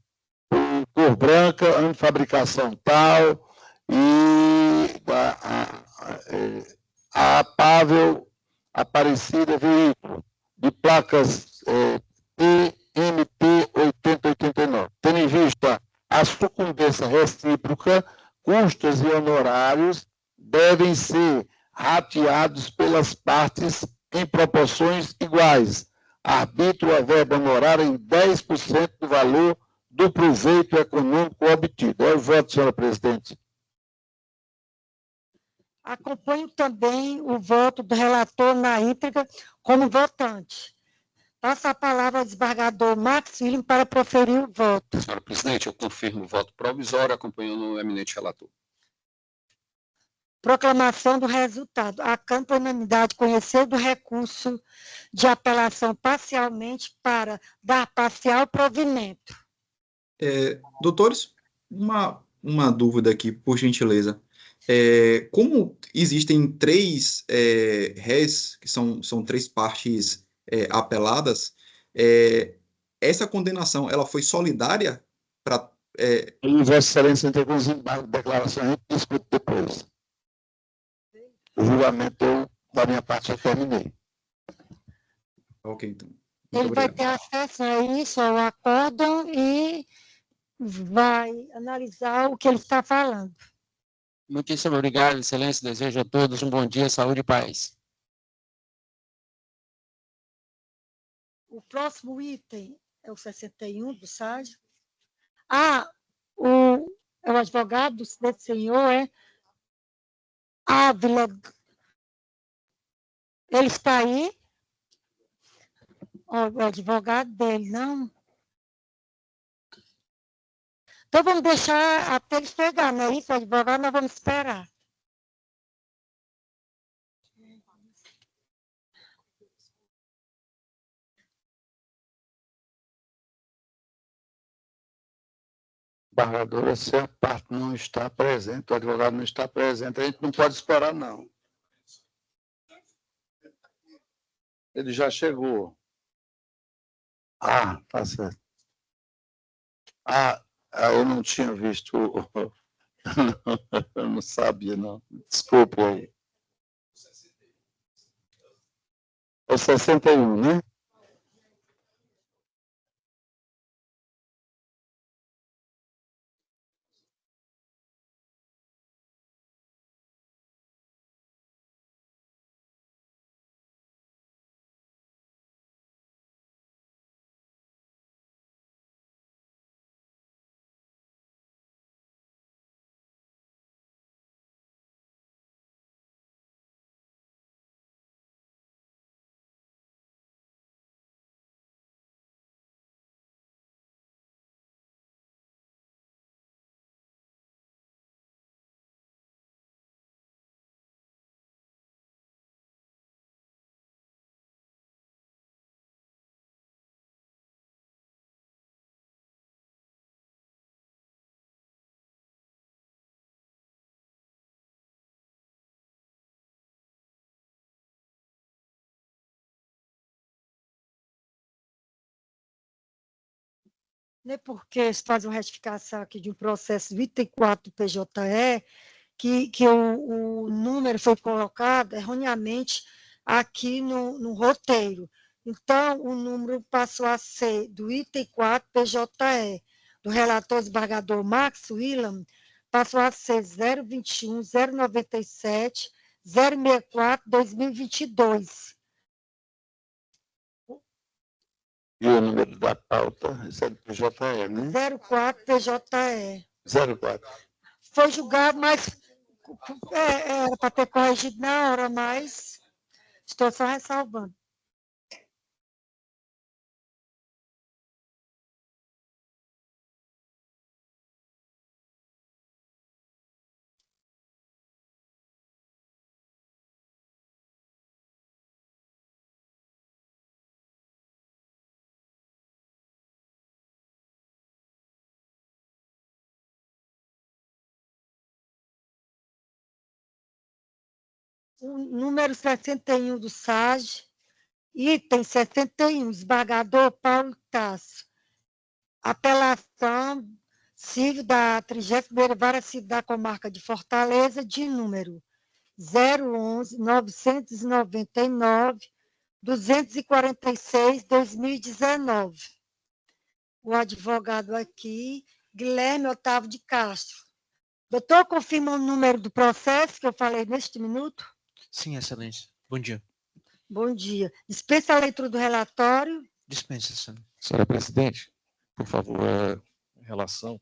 cor branca, ano de fabricação tal, e a Apável Aparecida Veículo, de placas PMT 8089. Tendo em vista a sucumbência recíproca, custos e honorários devem ser rateados pelas partes em proporções iguais. Arbítrio a verba honorária em 10% do valor do proveito econômico obtido. É o voto, senhora presidente. Acompanho também o voto do relator na íntegra como votante. Passo a palavra ao desembargador Max William para proferir o voto. Senhora presidente, eu confirmo o voto provisório, acompanhando o eminente relator. Proclamação do resultado. A Câmara, por unanimidade, conheceu do recurso de apelação parcialmente para dar parcial provimento. Doutores, uma dúvida aqui, por gentileza. Como existem três réis, que são três partes apeladas, essa condenação ela foi solidária para. Vossa Excelência entrou com os embargos de declaração, a gente discute depois. O julgamento, da minha parte, já terminei. Ok, então. Ele vai ter acesso a isso, ao acórdão, e vai analisar o que ele está falando. Muitíssimo obrigado, Excelência. Desejo a todos um bom dia, saúde e paz. O próximo item é o 61 do SAD. O advogado desse senhor Ávila. Ele está aí? O advogado dele, não? Então, vamos deixar até ele chegar, não é isso, advogado? Nós vamos esperar. Embargadora, se a parte não está presente, o advogado não está presente, a gente não pode esperar, não. Ele já chegou. Tá certo. Eu não tinha visto. Eu não sabia, não. Desculpe aí. É o 61, né? Né, porque se faz uma retificação aqui de um processo 24 do PJE, que o número foi colocado erroneamente aqui no roteiro. Então, o número passou a ser do item 4 PJE, do relator desembargador Max William, passou a ser 021 097 064 2022. E o número da pauta, esse é do PJE, né? 04 PJE. 04. Foi julgado, mas era para ter corrigido na hora, mas estou só ressalvando. O número 61 do SAG, item 61, desembargador Paulo Tasso. Apelação civil da 31ª Vara Civil da Comarca de Fortaleza, de número 011-999-246-2019. O advogado aqui, Guilherme Otávio de Castro. Doutor, confirma o número do processo que eu falei neste minuto? Sim, excelência. Bom dia. Bom dia. Dispensa a leitura do relatório. Dispensa, excelência. Senhora presidente, por favor, em relação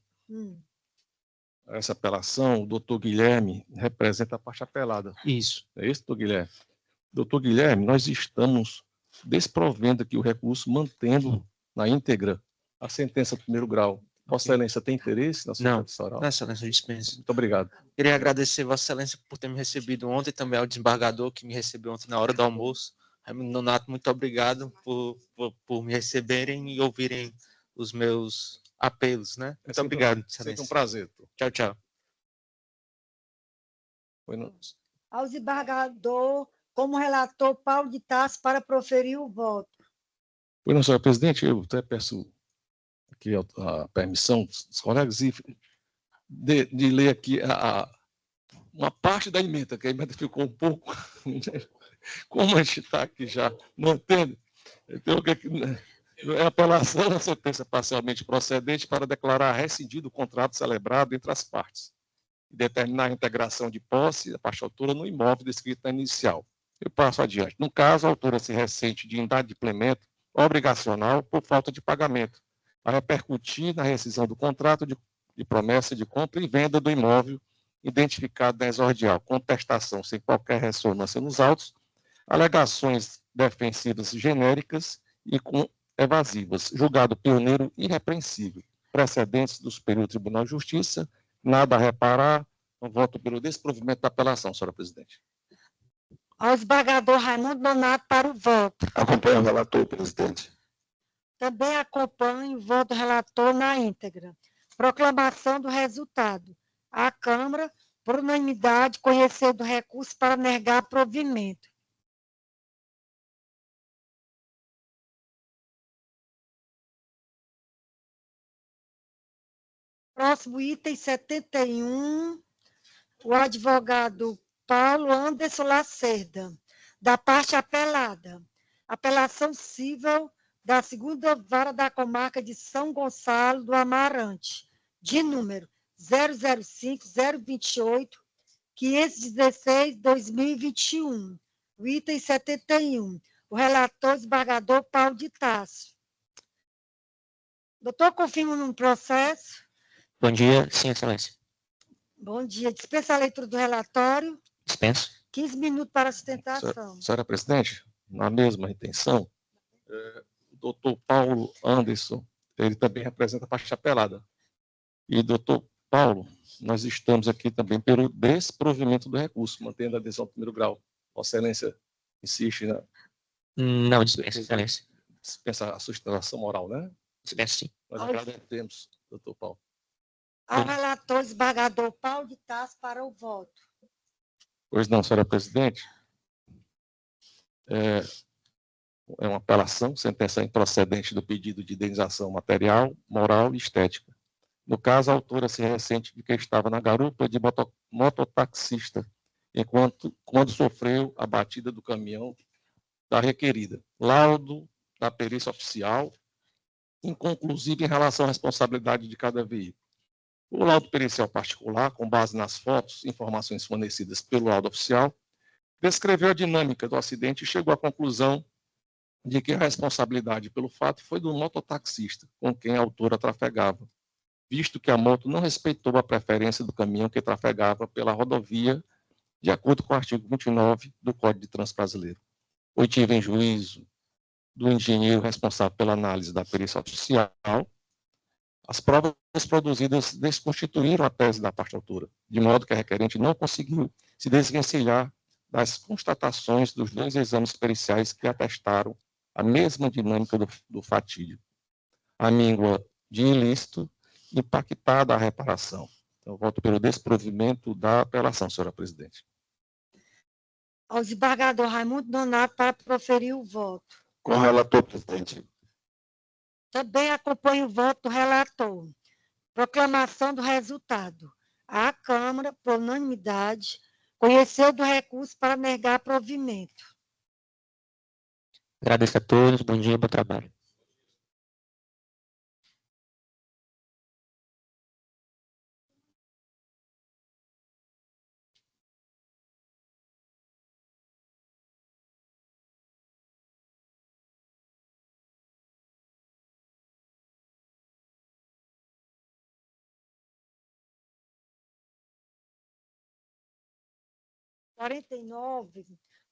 a essa apelação, o doutor Guilherme representa a parte apelada. Isso. É isso, doutor Guilherme? Doutor Guilherme, nós estamos desprovendo aqui o recurso, mantendo na íntegra a sentença do primeiro grau. Vossa Excelência tem interesse na sua petição oral? Não, excelência, dispensa. Muito obrigado. Queria agradecer Vossa Excelência por ter me recebido ontem, também ao desembargador que me recebeu ontem na hora do almoço. Raimundo Nonato, muito obrigado por me receberem e ouvirem os meus apelos, né? Muito obrigado, Excelência. Sempre um prazer. Tchau, tchau. Ao desembargador, como relator, Paulo de Tasso, para proferir o voto. Pois não, senhora presidente, eu até peço aqui a permissão dos colegas de ler aqui uma parte da emenda, que a emenda ficou um pouco... Como a gente está aqui já mantendo, então, é apelação à sentença parcialmente procedente para declarar rescindido o contrato celebrado entre as partes e determinar a integração de posse da parte autora no imóvel descrito na inicial. Eu passo adiante. No caso, a autora se ressente de inadimplemento obrigacional por falta de pagamento, a repercutir na rescisão do contrato de promessa de compra e venda do imóvel identificado na exordial, contestação sem qualquer ressonância nos autos, alegações defensivas genéricas e evasivas, julgado pioneiro irrepreensível, precedentes do Superior Tribunal de Justiça, nada a reparar, voto pelo desprovimento da apelação, senhora presidente. Ao desembargador Raimundo Nonato para o voto. Acompanho o relator, presidente. Também acompanho o voto do relator na íntegra. Proclamação do resultado. A Câmara, por unanimidade, conhecer do recurso para negar provimento. Próximo item 71, o advogado Paulo Anderson Lacerda, da parte apelada. Apelação civil da 2ª Vara da Comarca de São Gonçalo do Amarante, de número 005-028-516-2021. O item 71. O relator desembargador Paulo de Tasso. Doutor, confirma no processo? Bom dia, sim, excelência. Bom dia. Dispensa a leitura do relatório. Dispenso. 15 minutos para a sustentação. Senhora presidente, na mesma intenção, o doutor Paulo Anderson, ele também representa a parte apelada. E, doutor Paulo, nós estamos aqui também pelo desprovimento do recurso, mantendo a adesão ao primeiro grau. Vossa Excelência insiste na... Não, dispensa, excelência. Dispensa a sustentação oral, né? Dispensa, sim. Nós agradecemos, doutor Paulo. Ao relator desembargador Paulo de Tasso para o voto. Pois não, senhora presidente. É uma apelação, sentença improcedente do pedido de indenização material, moral e estética. No caso, a autora se ressente de que estava na garupa de mototaxista, quando sofreu a batida do caminhão da requerida. Laudo da perícia oficial, inconclusivo em relação à responsabilidade de cada veículo. O laudo pericial particular, com base nas fotos e informações fornecidas pelo laudo oficial, descreveu a dinâmica do acidente e chegou à conclusão de que a responsabilidade pelo fato foi do mototaxista, com quem a autora trafegava, visto que a moto não respeitou a preferência do caminhão que trafegava pela rodovia, de acordo com o artigo 29 do Código de Trânsito Brasileiro. Oitiva em juízo do engenheiro responsável pela análise da perícia oficial, as provas produzidas desconstituíram a tese da parte autora, de modo que a requerente não conseguiu se desvencilhar das constatações dos 2 exames periciais que atestaram a mesma dinâmica do fatídico. A míngua de ilícito impactada a reparação. Então, eu voto pelo desprovimento da apelação, senhora presidente. ao desembargador Raimundo Nonato para proferir o voto. Com o relator, presidente. Também acompanho o voto do relator. Proclamação do resultado. A Câmara, por unanimidade, conheceu do recurso para negar provimento. Agradeço a todos, bom dia, bom trabalho. (49)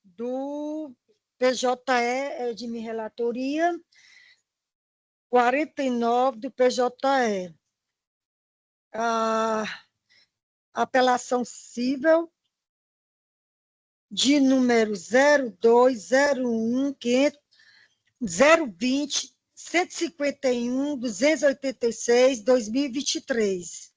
do PJE, de minha relatoria. 49 do PJE. A apelação cível de número 0201-020-151-286-2023.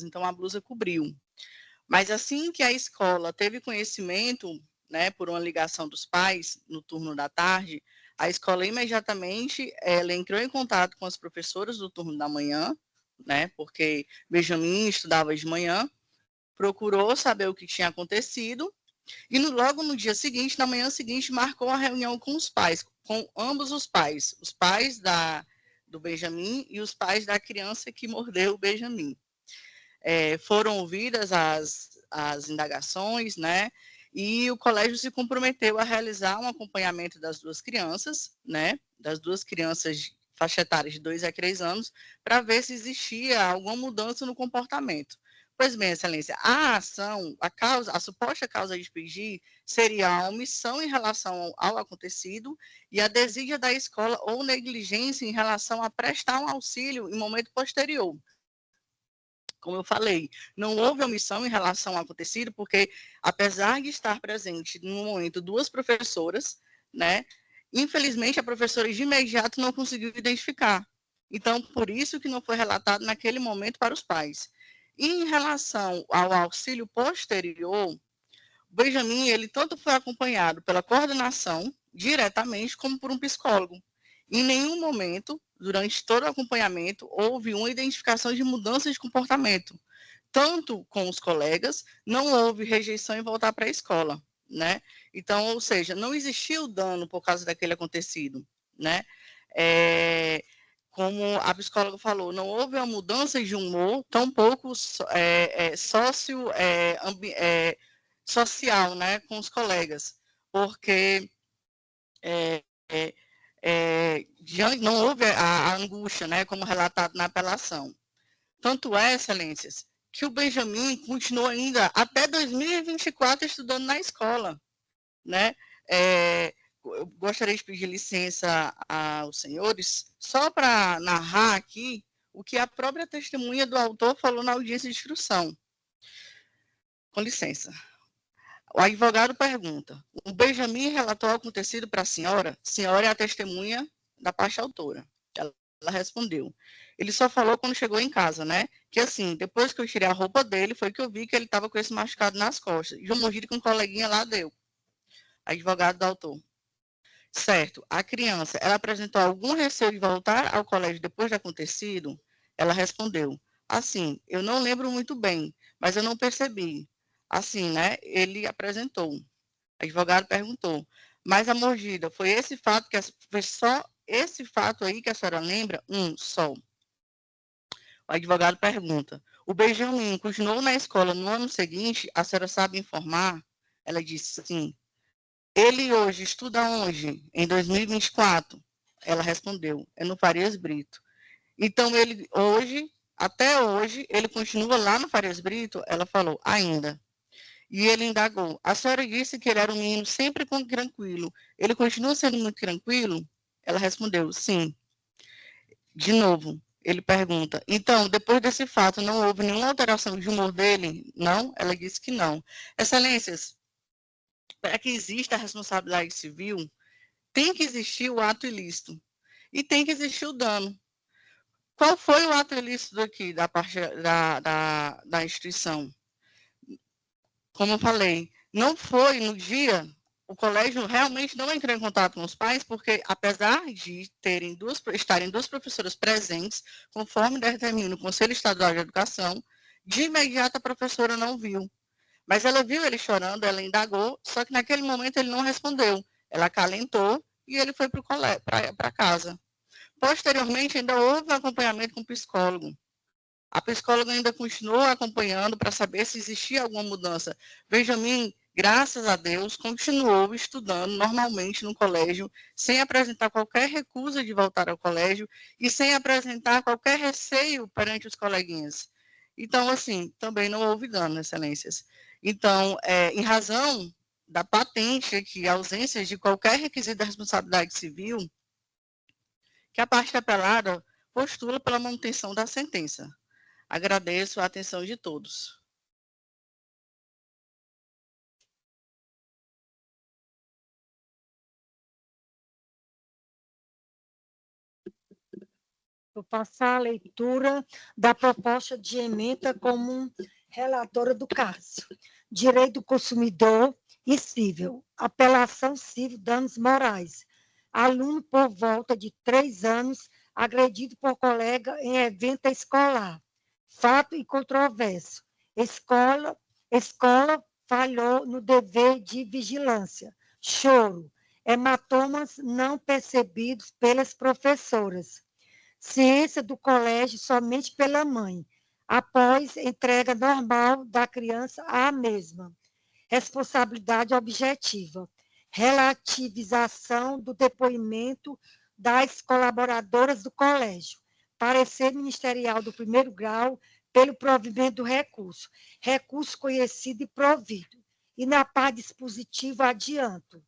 Então a blusa cobriu. Mas assim que a escola teve conhecimento, né, por uma ligação dos pais no turno da tarde, a escola imediatamente ela entrou em contato com as professoras do turno da manhã, né, porque Benjamin estudava de manhã, procurou saber o que tinha acontecido e logo no dia seguinte, na manhã seguinte, marcou a reunião com os pais, com ambos os pais do Benjamin e os pais da criança que mordeu o Benjamin. Foram ouvidas as indagações, né? E o colégio se comprometeu a realizar um acompanhamento das duas crianças, né? Das duas crianças de faixa etária de 2 a 3 anos, para ver se existia alguma mudança no comportamento. Pois bem, excelência, a ação, a suposta causa de pedir seria a omissão em relação ao acontecido e a desídia da escola ou negligência em relação a prestar um auxílio em momento posterior. Como eu falei, não houve omissão em relação ao acontecido, porque, apesar de estar presente no momento 2 professoras, né, infelizmente a professora de imediato não conseguiu identificar. Então, por isso que não foi relatado naquele momento para os pais. E em relação ao auxílio posterior, o Benjamin, ele tanto foi acompanhado pela coordenação, diretamente, como por um psicólogo. Em nenhum momento, durante todo o acompanhamento, houve uma identificação de mudança de comportamento. Tanto com os colegas, não houve rejeição em voltar para a escola, né? Então, ou seja, não existiu dano por causa daquele acontecido, né? Como a psicóloga falou, não houve uma mudança de humor, tampouco social, né, com os colegas, porque não houve a angústia, né, como relatado na apelação. Tanto é, excelências, que o Benjamin continuou ainda até 2024 estudando na escola, né? eu gostaria de pedir licença aos senhores, só para narrar aqui o que a própria testemunha do autor falou na audiência de instrução. Com licença. O advogado pergunta: o Benjamin relatou o acontecido para a senhora? A senhora é a testemunha da parte autora. Ela respondeu: ele só falou quando chegou em casa, né? Que assim, depois que eu tirei a roupa dele, foi que eu vi que ele estava com esse machucado nas costas. E uma mordida que um coleguinha lá deu. Advogado do autor: certo. A criança, ela apresentou algum receio de voltar ao colégio depois do acontecido? Ela respondeu: assim, eu não lembro muito bem, mas eu não percebi. Assim, né? Ele apresentou. O advogado perguntou: mas a mordida, foi esse fato foi só esse fato aí que a senhora lembra? Só. O advogado pergunta: o Benjamin continuou na escola no ano seguinte? A senhora sabe informar? Ela disse sim. Ele hoje estuda onde? Em 2024? Ela respondeu: é no Farias Brito. Então, ele hoje, até hoje, ele continua lá no Farias Brito? Ela falou: ainda. E ele indagou: a senhora disse que ele era um menino sempre tranquilo. Ele continua sendo muito tranquilo? Ela respondeu: sim. De novo, ele pergunta: então, depois desse fato, não houve nenhuma alteração de humor dele? Não? Ela disse que não. Excelências, para que exista a responsabilidade civil, tem que existir o ato ilícito e tem que existir o dano. Qual foi o ato ilícito aqui da parte da instituição? Como eu falei, não foi no dia, o colégio realmente não entrou em contato com os pais, porque apesar de estarem duas professoras presentes, conforme determina o Conselho Estadual de Educação, de imediato a professora não viu. Mas ela viu ele chorando, ela indagou, só que naquele momento ele não respondeu. Ela acalentou e ele foi para casa. Posteriormente, ainda houve um acompanhamento com o psicólogo. A psicóloga ainda continuou acompanhando para saber se existia alguma mudança. Benjamin, graças a Deus, continuou estudando normalmente no colégio, sem apresentar qualquer recusa de voltar ao colégio e sem apresentar qualquer receio perante os coleguinhas. Então, assim, também não houve dano, excelências. Então, em razão da patente aqui, a ausência de qualquer requisito da responsabilidade civil, que a parte apelada postula pela manutenção da sentença. Agradeço a atenção de todos. Vou passar a leitura da proposta de emenda como relatora do caso. Direito do consumidor e civil. Apelação civil, danos morais. Aluno por volta de 3 anos, agredido por colega em evento escolar. Fato incontroverso. Escola falhou no dever de vigilância. Choro. Hematomas não percebidos pelas professoras. Ciência do colégio somente pela mãe, após entrega normal da criança à mesma. Responsabilidade objetiva. Relativização do depoimento das colaboradoras do colégio. Parecer ministerial do 1º grau pelo provimento do recurso. Recurso conhecido e provido. E na parte dispositiva adianto.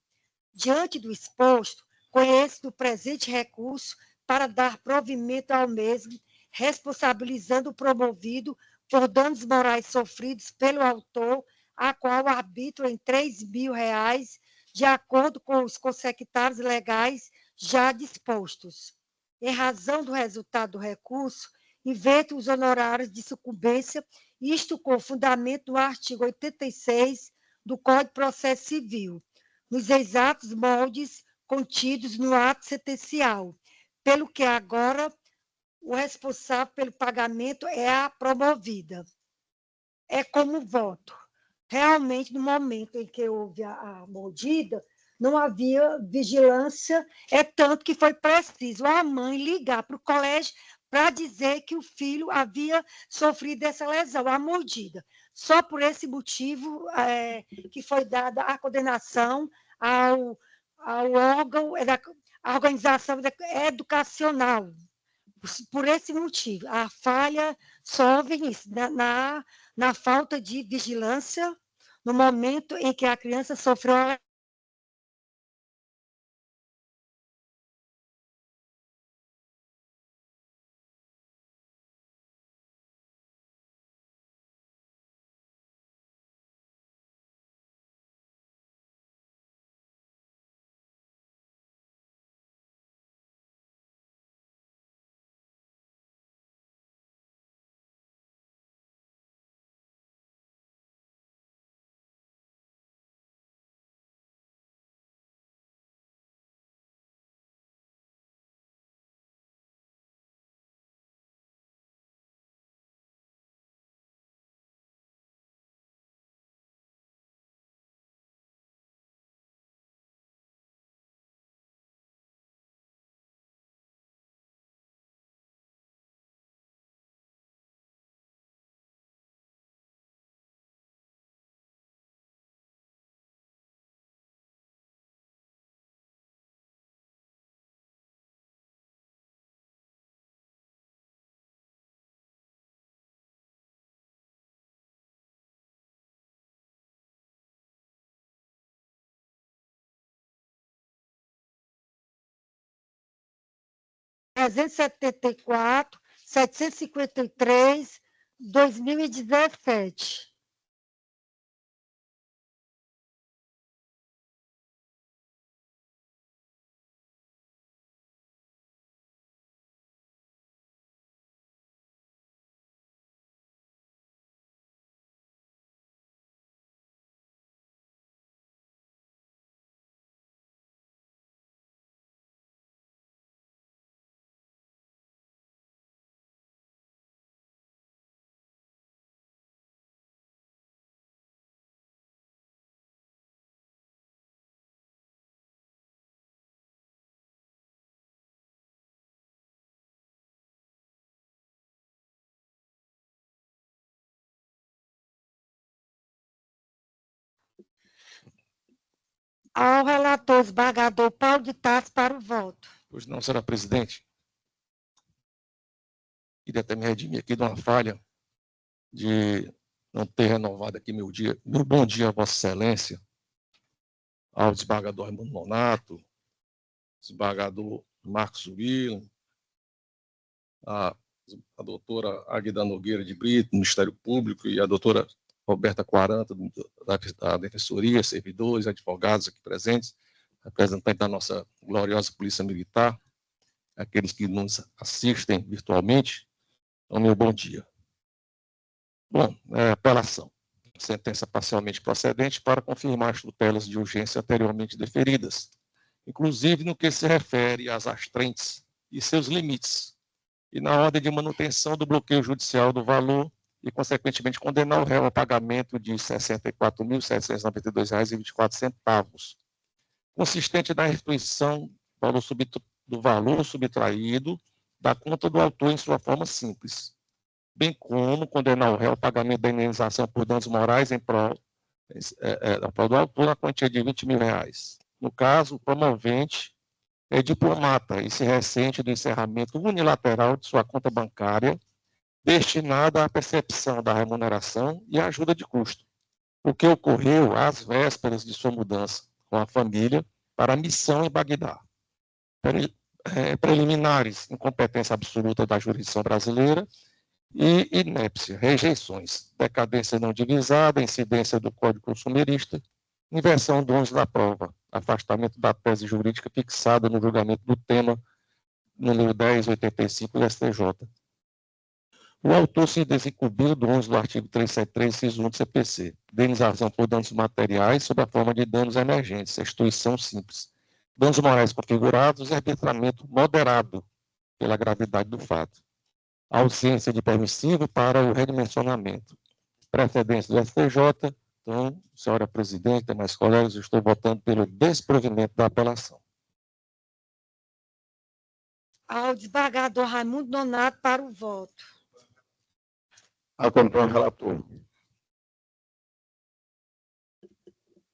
Diante do exposto, conheço do presente recurso para dar provimento ao mesmo, responsabilizando o promovido por danos morais sofridos pelo autor, a qual arbitro em R$3.000, de acordo com os consectários legais já dispostos. Em razão do resultado do recurso, invento os honorários de sucumbência, isto com fundamento no artigo 86 do Código de Processo Civil, nos exatos moldes contidos no ato sentencial, pelo que agora o responsável pelo pagamento é a promovida. É como voto. Realmente, no momento em que houve a mordida, não havia vigilância, é tanto que foi preciso a mãe ligar para o colégio para dizer que o filho havia sofrido essa lesão, a mordida. Só por esse motivo que foi dada a condenação ao órgão, a organização educacional. Por esse motivo, a falha sofre na falta de vigilância no momento em que a criança sofreu a 374, 753, 2017. Ao relator desembargador Paulo de Tarso para o voto. Pois não, senhora presidente. Queria até me redimir aqui de uma falha de não ter renovado aqui meu bom dia a Vossa Excelência, ao desembargador Raimundo Nonato, desembargador Marcos William, a doutora Águida Nogueira de Brito, do Ministério Público, e a doutora Roberta Quaranta, da Defensoria, servidores, advogados aqui presentes, representantes da nossa gloriosa Polícia Militar, aqueles que nos assistem virtualmente. Então, meu bom dia. Bom, apelação. Sentença parcialmente procedente para confirmar as tutelas de urgência anteriormente deferidas, inclusive no que se refere às astrentes e seus limites, e na ordem de manutenção do bloqueio judicial do valor e, consequentemente, condenar o réu ao pagamento de R$ 64.792,24, consistente na restituição do valor subtraído da conta do autor em sua forma simples, bem como condenar o réu ao pagamento da indenização por danos morais em prol do autor na quantia de R$ 20 mil. No caso, o promovente é diplomata e se ressente do encerramento unilateral de sua conta bancária destinada à percepção da remuneração e à ajuda de custo, o que ocorreu às vésperas de sua mudança com a família para a missão em Bagdá. Preliminares, incompetência absoluta da jurisdição brasileira e inépcia, rejeições, decadência não divisada, incidência do Código Consumerista, inversão do ônus da prova, afastamento da tese jurídica fixada no julgamento do tema número 1085 do STJ. O autor se desincumbiu do ônus do artigo 373, inciso 1 do CPC, indenização por danos materiais sob a forma de danos emergentes, restituição simples, danos morais configurados e arbitramento moderado pela gravidade do fato, ausência de permissivo para o redimensionamento, precedência do STJ. Então, senhora presidente, demais colegas, eu estou votando pelo desprovimento da apelação. Ao desembargador Raimundo Nonato para o voto. Acompanho o relator.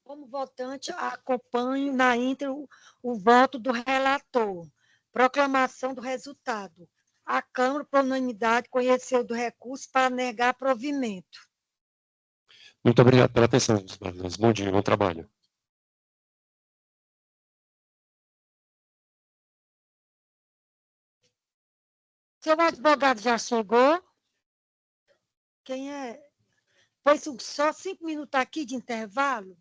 Como votante, acompanho na íntegra o voto do relator. Proclamação do resultado. A Câmara, por unanimidade, conheceu do recurso para negar provimento. Muito obrigado pela atenção, desembargadores. Bom dia, bom trabalho. Seu advogado já chegou? Quem é? Pois só 5 minutos aqui de intervalo.